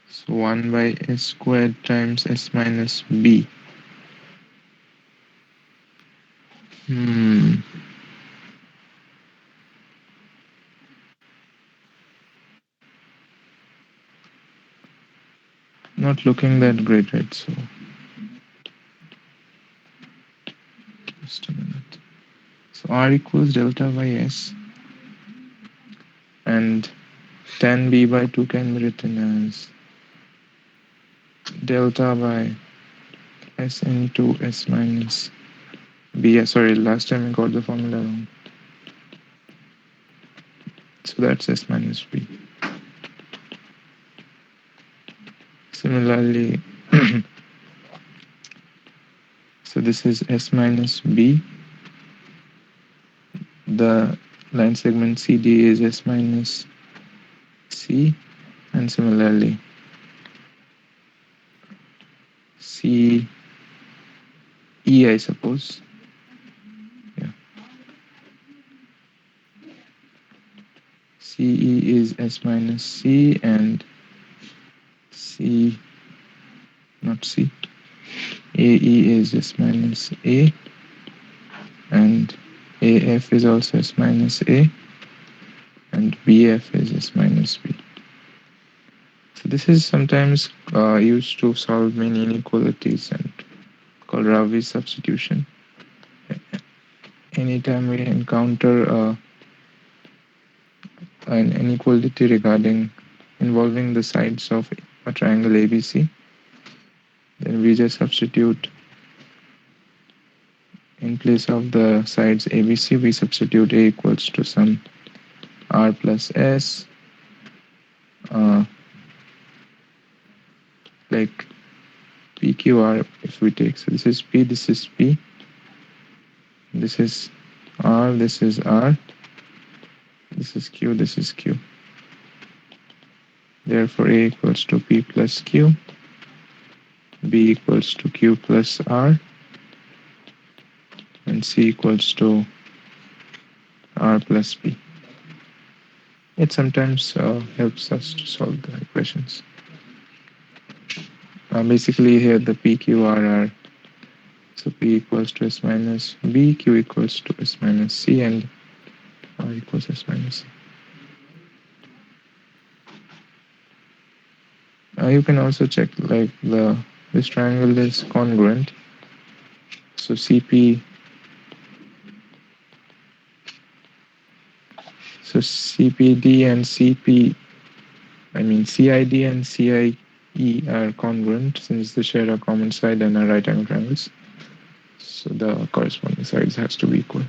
So 1 by S squared times S minus B. Not looking that great, right? So just a minute. So R equals delta by S, and tan B by 2 can be written as delta by S into S minus B. Sorry, last time I got the formula wrong. So that's S minus B. Similarly, so this is S minus B. The line segment CD is S minus C, and similarly C E, I suppose. CE is S minus C, and C, not C, AE is S minus A, and AF is also S minus A, and BF is S minus B. So this is sometimes used to solve many inequalities and called Ravi's substitution. Anytime we encounter an inequality regarding involving the sides of a triangle ABC, then we just substitute in place of the sides ABC, we substitute A equals to some R plus S, uh, like PQR if we take. So this is P, this is P, this is R, this is R, this is Q, this is Q. Therefore, A equals to P plus Q, B equals to Q plus R, and C equals to R plus P. It sometimes helps us to solve the equations. Basically, here the PQR are, so P equals to S minus B, Q equals to S minus C, and R equals S minus C. You can also check like this triangle is congruent. So CP, so CPD and CID and CIE are congruent since they share a common side and are right angle triangles. So the corresponding sides has to be equal.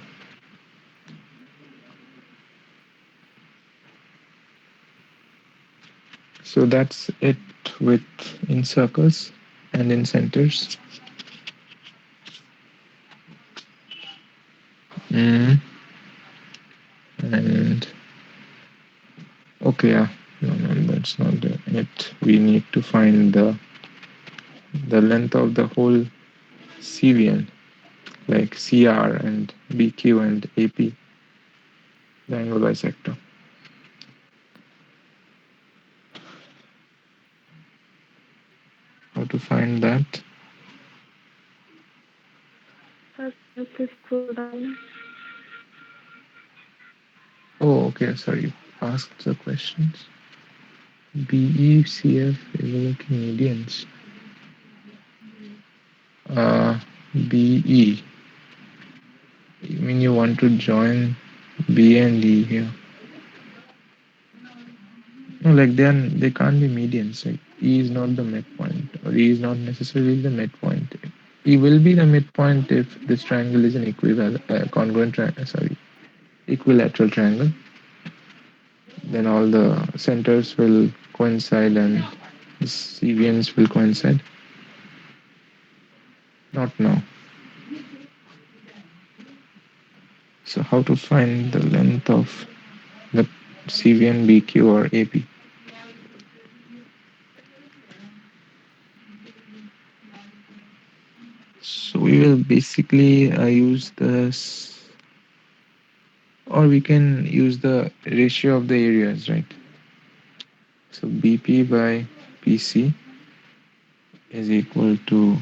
So that's it with in circles and in centers. And okay, no, that's not it. We need to find the length of the whole CVN, like CR and BQ and AP, the angle bisector. How to find that? Please scroll down. Oh, okay. Sorry, asked the questions. BECF is working medians. BE. You mean you want to join B and E here? No, like they can't be medians. Like E is not the midpoint, or E is not necessarily the midpoint. E will be the midpoint if this triangle is an congruent triangle. Sorry, equilateral triangle. Then all the centers will coincide and the CVNs will coincide. Not now. So how to find the length of the CVN, BQ, or AP? So we will basically use this, or we can use the ratio of the areas, right? So BP by PC is equal to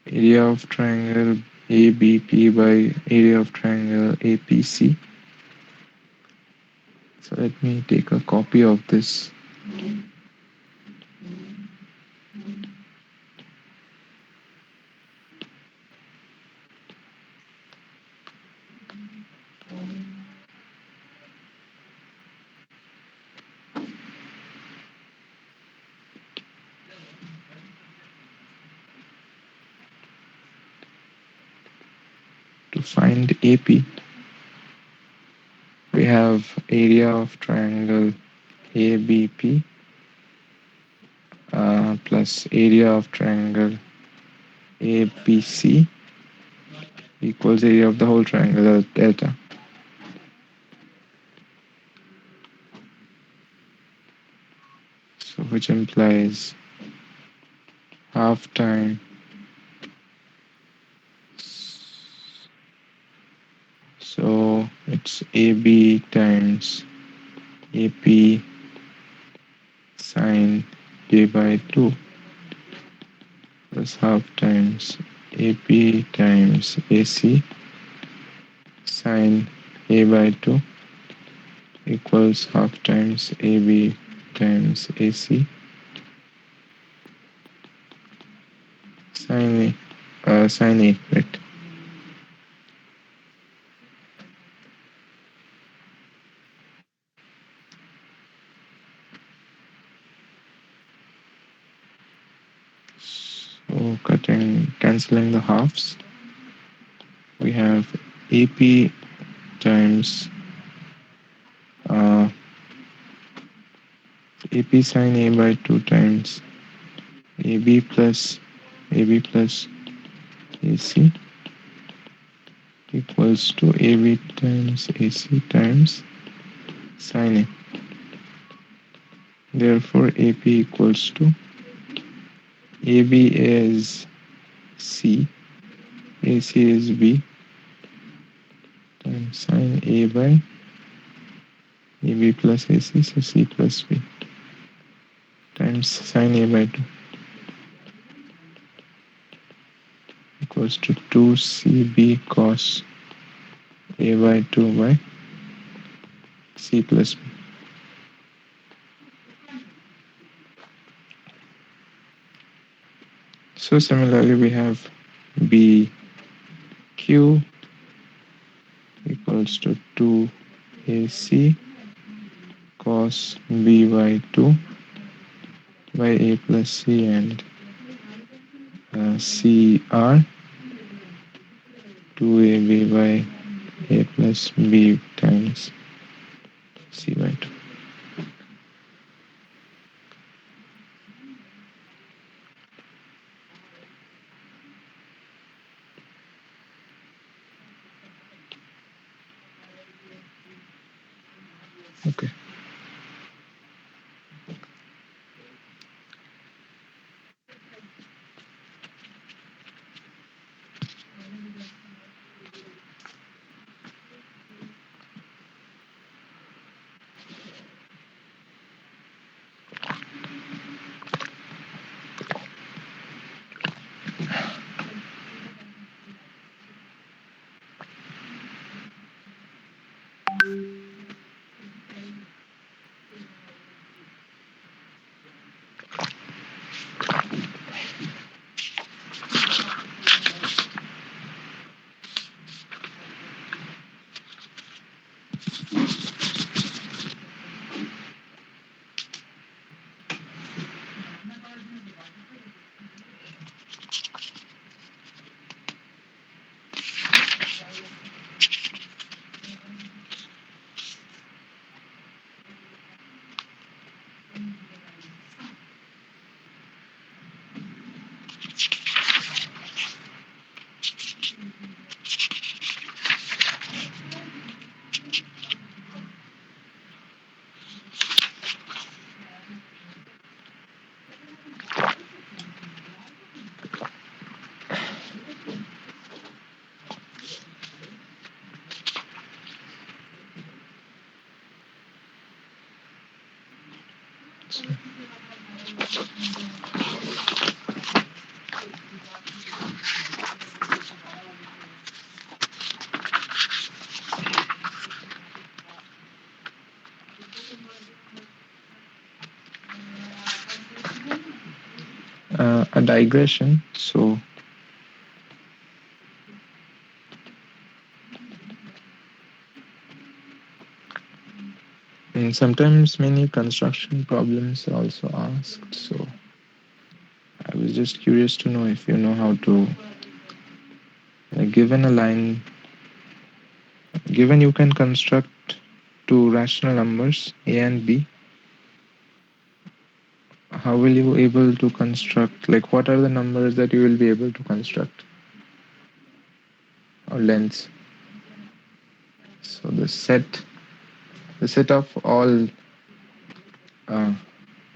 area of triangle ABP by area of triangle APC. So let me take a copy of this. To find AP, we have area of triangle ABP plus area of triangle APC equals area of the whole triangle delta. So which implies half time. So it's AB times AP sine A by 2 plus half times AP times AC sine A by 2 equals half times AB times AC sine sine A, right? So cancelling the halves, we have AP times AP sine A by 2 times AB plus AC equals to AB times AC times sine A. Therefore, AP equals to AB is C, AC is B times sine A by AB plus AC, so C plus B times sine A by 2 equals to 2CB cos A by 2 by C plus B. So similarly, we have BQ equals to 2AC cos B by 2 by A plus C and CR 2AB by A plus B times C by 2. Okay. So, a digression. So sometimes many construction problems are also asked. So I was just curious to know if you know how to, given a line, given you can construct two rational numbers a and b, how will you able to construct, like what are the numbers that you will be able to construct or lengths? So the set of uh,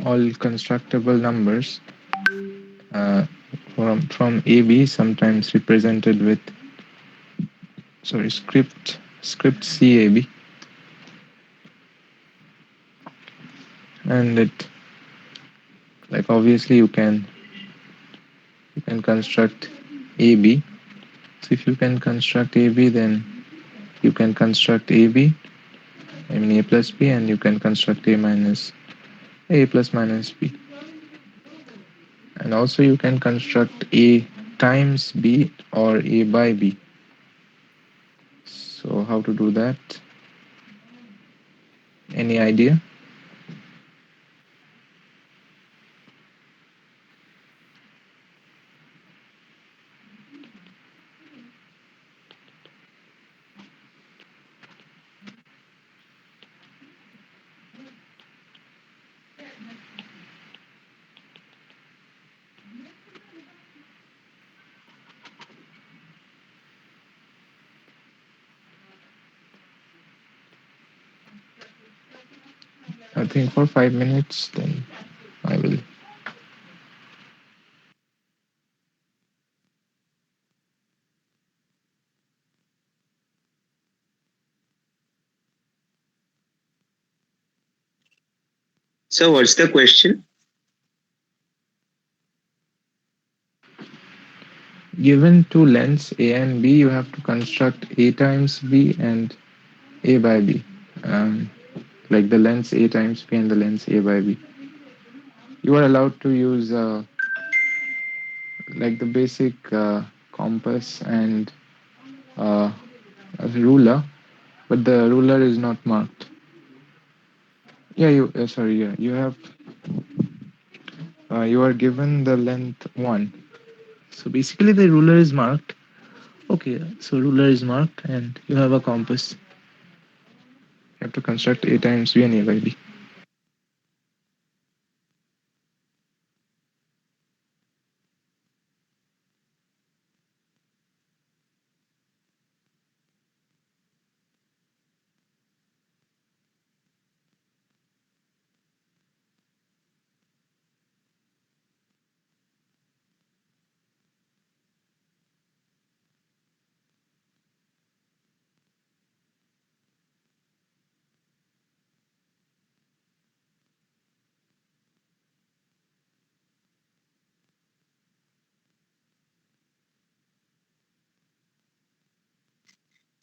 all constructible numbers from AB, sometimes represented with script CAB, and it, like, obviously you can construct AB. So if you can construct AB, then you can construct AB, I mean A plus B, and you can construct A plus minus B. And also you can construct A times B or A by B. So how to do that? Any idea? I think for 5 minutes, then I will. So what's the question? Given two lengths A and B, you have to construct A times B and A by B. Um, like the lengths A times B and the lengths A by B. You are allowed to use like the basic compass and uh, a ruler, but the ruler is not marked. Yeah, sorry, yeah, you are given the length 1. So basically the ruler is marked. Okay, so ruler is marked and you have a compass. You have to construct A times B and A by B.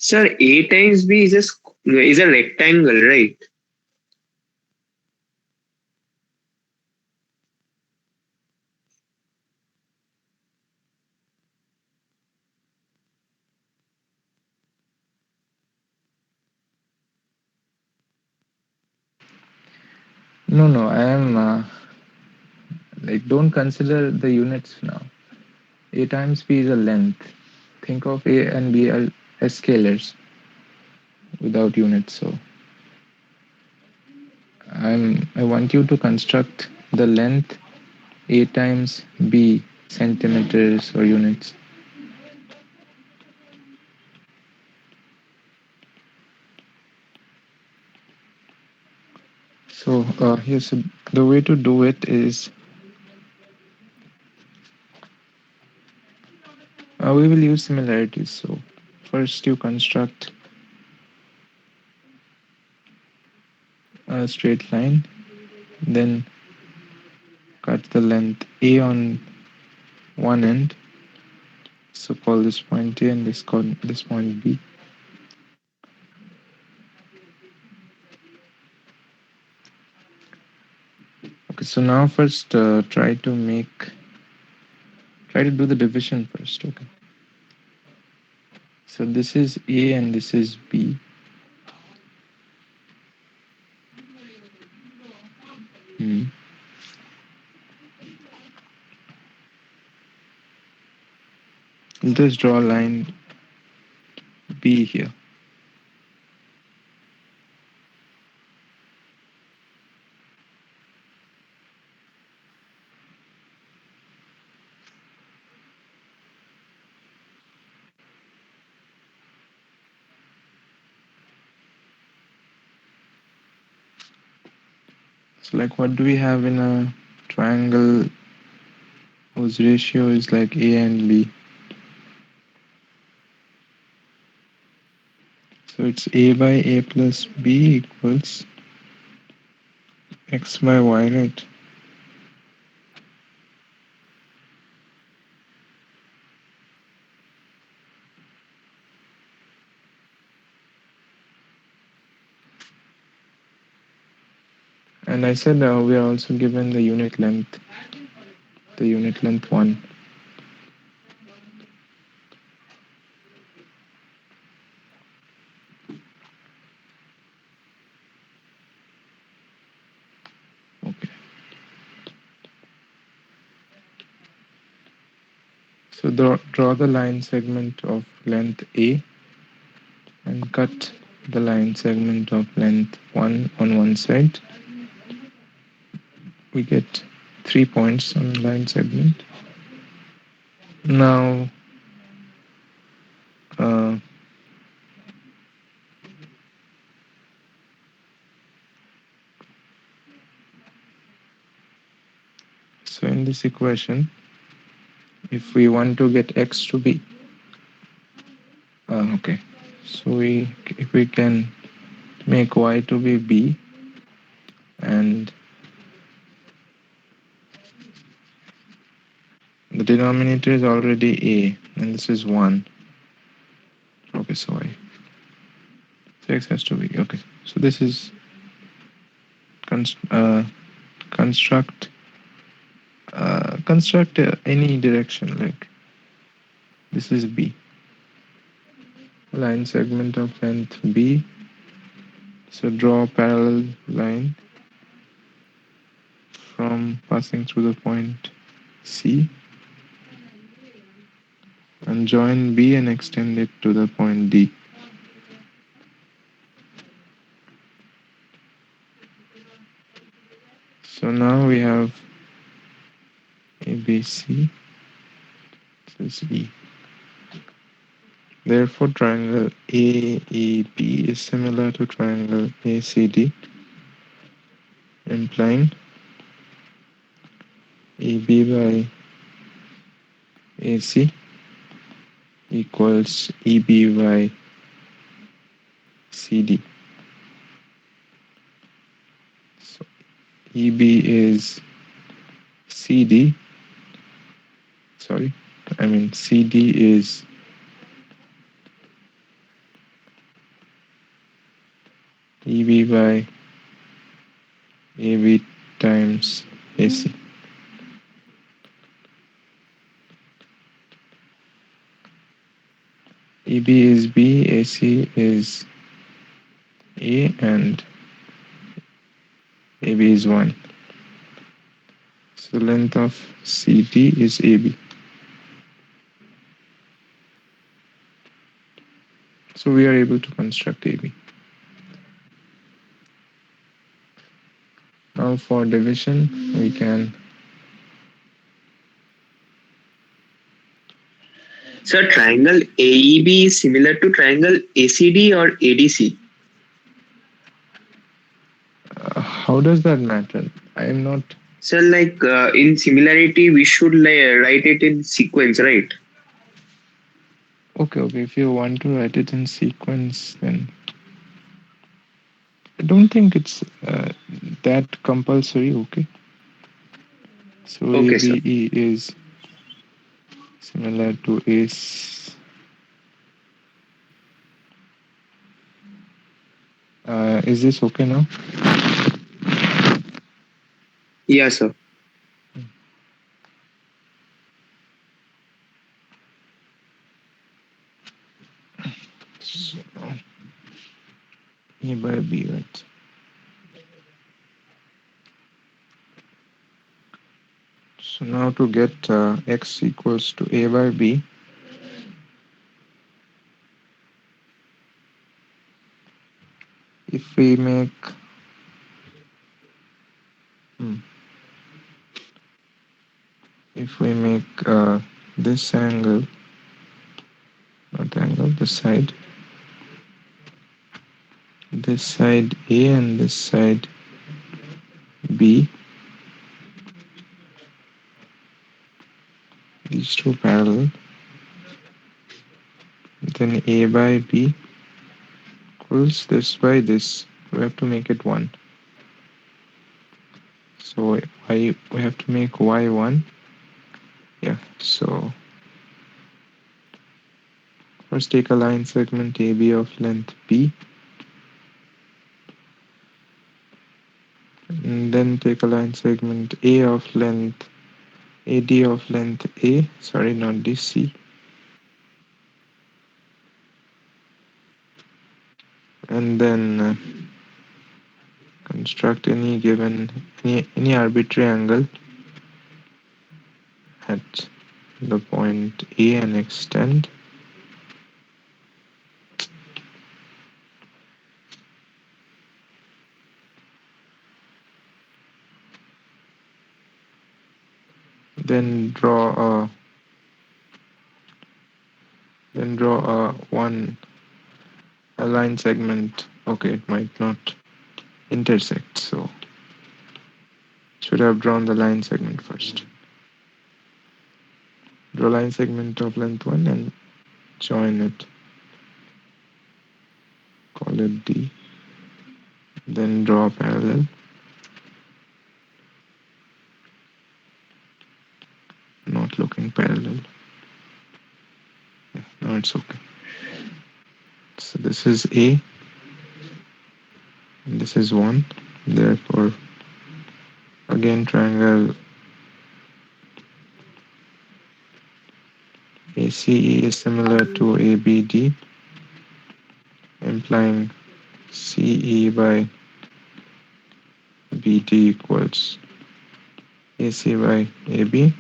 Sir, A times B is is a rectangle, right? No, no, I am like, don't consider the units now. A times B is a length. Think of A and B as scalars without units. So I want you to construct the length A times B centimeters or units. So here's the way to do it is we will use similarities. So first you construct a straight line, then cut the length A on one end. So call this point A and call this point B. Okay, so now first try to do the division first. Okay. So this is A and this is B. Hmm. Just draw a line B here. So like, what do we have in a triangle whose ratio is like A and B? So it's A by A plus B equals X by Y, right? And I said we are also given the unit length 1. Okay. So draw the line segment of length A and cut the line segment of length 1 on one side. We get 3 points on the line segment. Now, uh, so in this equation, if we want to get x to be, okay, so if we can make y to be b, and the denominator is already a, and this is 1. Okay, so y. So x has to be, okay. So this is construct any direction, like this is b, line segment of length b. So draw a parallel line from passing through the point C and join B and extend it to the point D. So now we have ABC, this is E. Therefore, triangle AEB is similar to triangle ACD, implying AB by AC equals EB by CD. So EB is CD, CD is EB by AB times AC. EB is B, AC is A, and AB is 1. So length of CD is AB. So we are able to construct AB. Now for division, we can. So triangle AEB is similar to triangle ACD or ADC. How does that matter? I am not. So like in similarity, we should write it in sequence, right? Okay. If you want to write it in sequence, then I don't think it's that compulsory. Okay. So Okay, sir. ABE is similar to ACE. Is this okay now? Yeah, sir. So, A by B, right? So now to get x equals to A by B, if we make this angle, not angle, this side A and this side B, these two parallel, then A by B equals this by this. We have to make it 1. So we have to make y1. Yeah, so first take a line segment AB of length B, and then take a line segment A of length AD of length A, sorry, not DC, and then construct any arbitrary angle at the point A and extend. Then draw a line segment. Okay, it might not intersect, so should have drawn the line segment first. Draw line segment of length 1 and join it. Call it D. Then draw a parallel. Not looking parallel. Yeah, now it's okay. So this is A and this is 1. Therefore, again triangle ACE is similar to ABD, implying CE by BD equals AC by AB,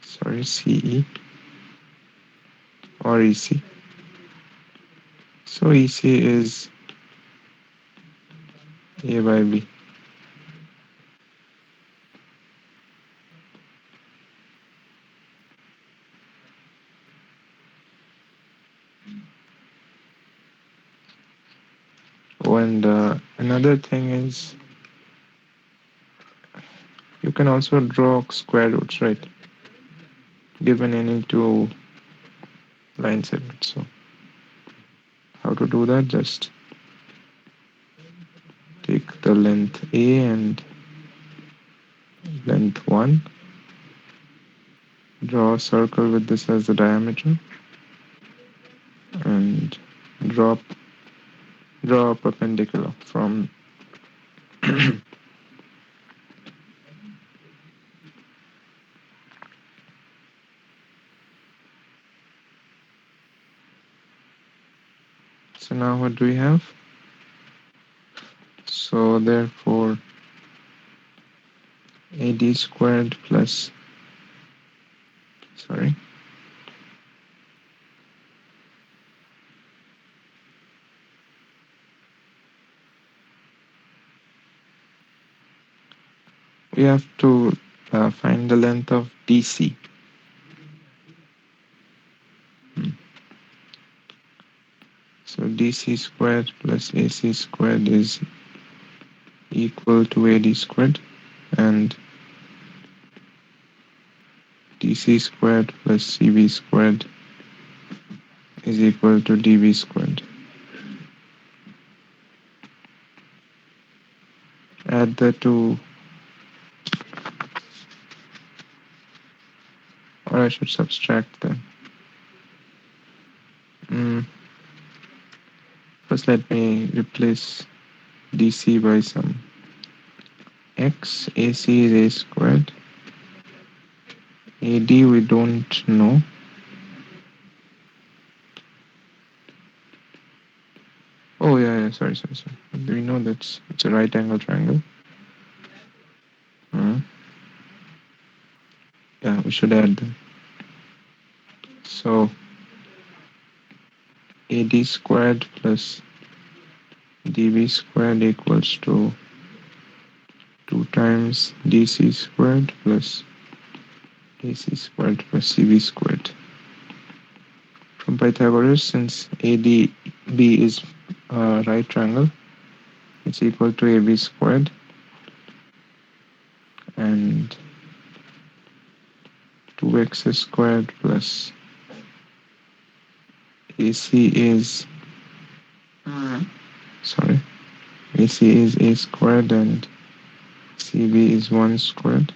sorry, CE or EC. So EC is A by B. Oh, and another thing is you can also draw square roots, right? Given any two line segments. So how to do that? Just take the length A and length 1. Draw a circle with this as the diameter and draw a perpendicular from so now what do we have? So therefore AD squared plus, sorry, we have to find the length of DC. So DC squared plus AC squared is equal to AD squared, and DC squared plus CB squared is equal to DB squared. Add the two, or I should subtract them. First let me replace DC by some X. AC is A squared. AD we don't know. Oh yeah, sorry. We know that it's a right angle triangle. Yeah, we should add them. So AD squared plus DB squared equals to 2 times DC squared plus AC squared plus CB squared. From Pythagoras, since ADB is a right triangle, it's equal to AB squared, and 2x squared plus AC is sorry, AC is A squared and CB is 1 squared.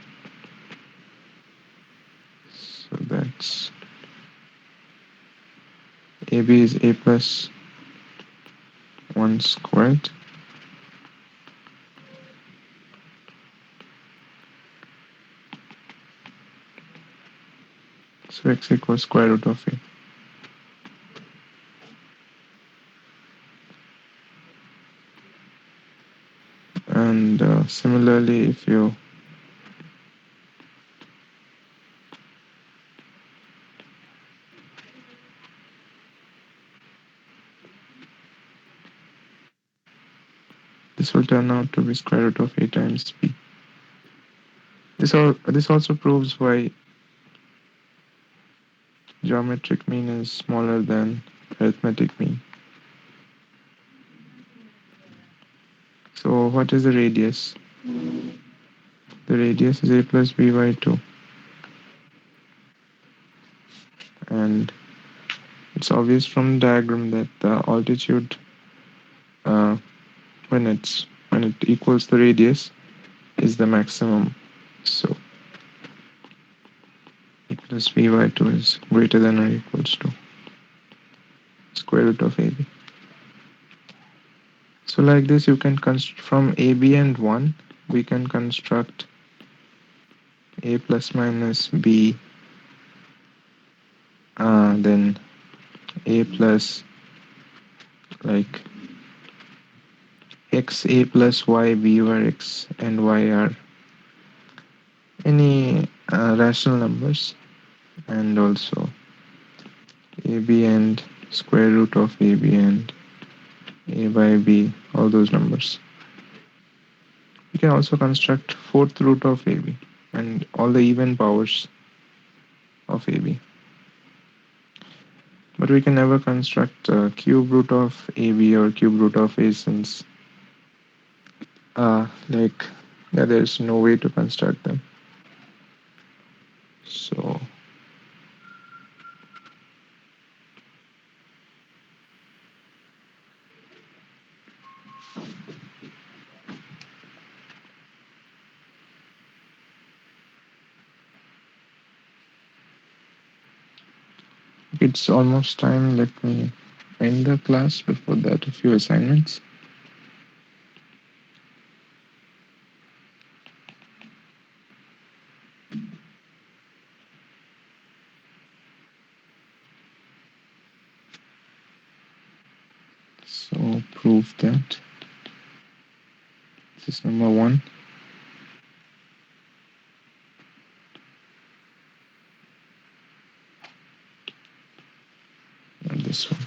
So that's AB is A plus 1 squared. So x equals square root of A. And similarly, if you this will turn out to be square root of A times B. This also proves why geometric mean is smaller than arithmetic mean. So what is the radius? The radius is A plus B by 2. And it's obvious from the diagram that the altitude uh, when it equals the radius is the maximum. So A plus B by 2 is greater than or equals to square root of AB. So like this you can construct from AB and 1 we can construct A plus minus B, then A plus like x A plus y B, where x and y are any rational numbers, and also AB and square root of AB and A by B, all those numbers. We can also construct fourth root of AB and all the even powers of AB. But we can never construct cube root of AB or cube root of A, since there's no way to construct them. So it's almost time. Let me end the class. Before that, a few assignments. So prove that this is number 1. And this one.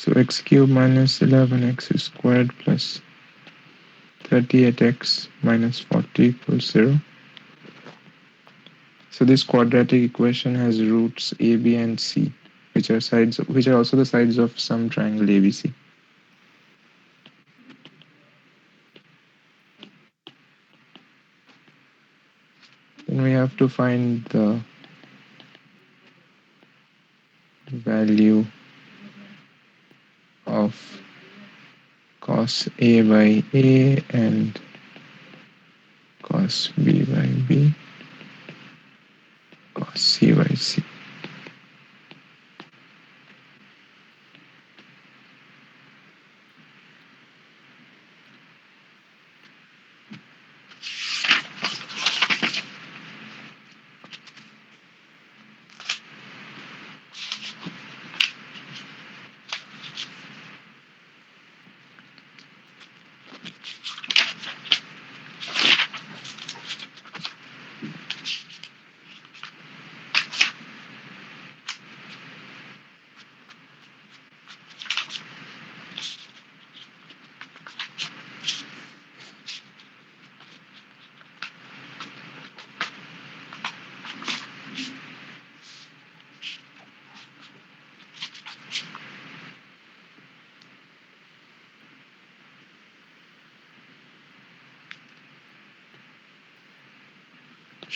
So x cubed minus 11x squared plus 38x minus 40 equals 0. So this quadratic equation has roots a, b, and c, which are also the sides of some triangle ABC. Then we have to find the value of cos A by A and cos B by B, cos C by C.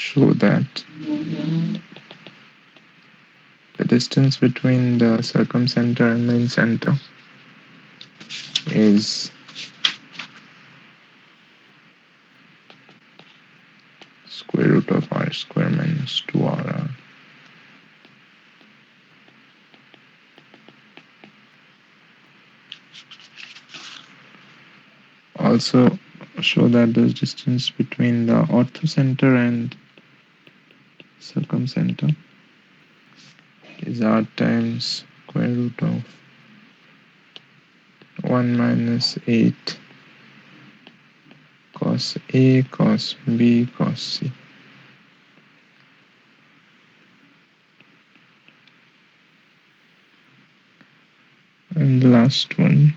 show that the distance between the circumcenter and main center is square root of r square minus 2r. Also show that the distance between the orthocenter and circumcenter is r times square root of 1 minus 8 cos A cos B cos C. And the last one,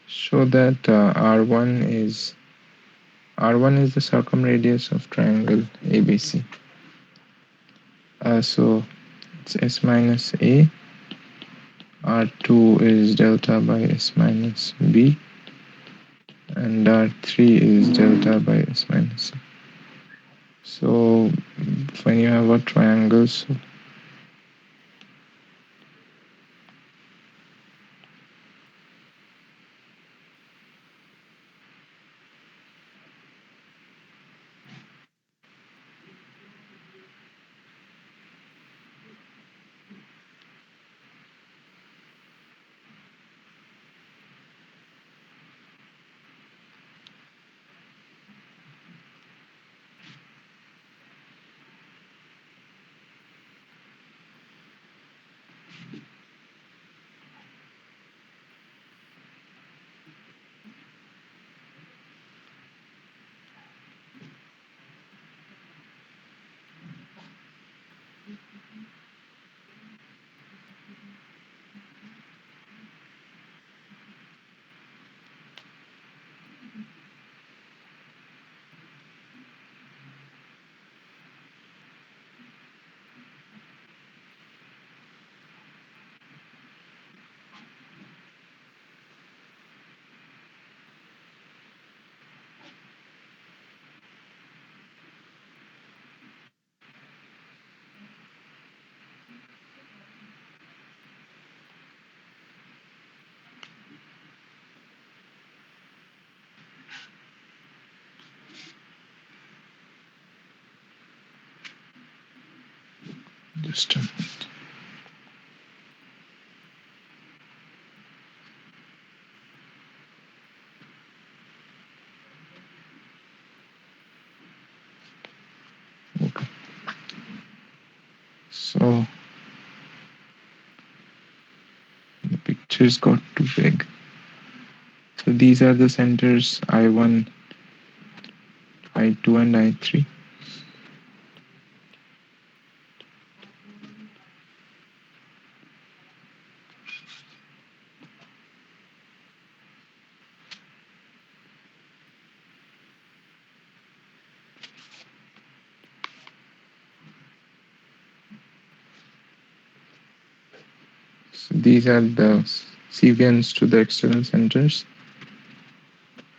show that R1 is the circumradius of triangle ABC. So it's S minus A. R2 is delta by S minus B, and R3 is delta by S minus C. So when you have a triangle, so just a minute. Okay. So the pictures got too big. So these are the centers I1, I2, and I3. So these are the CVNs to the external centers.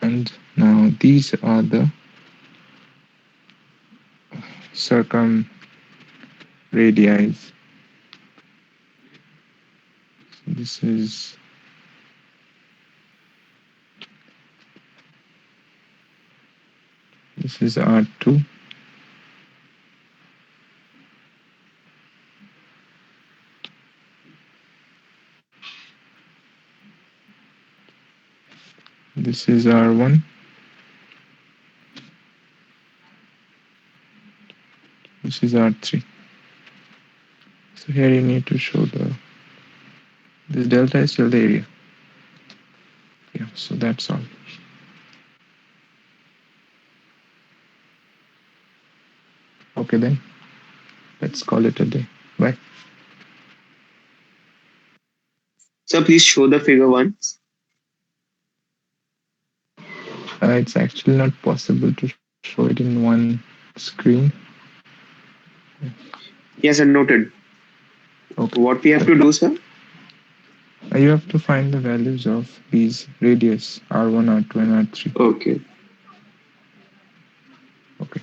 And now these are the circumradii. This is R2. This is R1. This is R3. So here you need to show this delta is still the area. Yeah, so that's all. Okay then, let's call it a day. Bye. So please show the figure 1. It's actually not possible to show it in one screen. Yes, sir, noted. Okay. What we have to do, sir? You have to find the values of these radius R1, R2, and R3. Okay. Okay.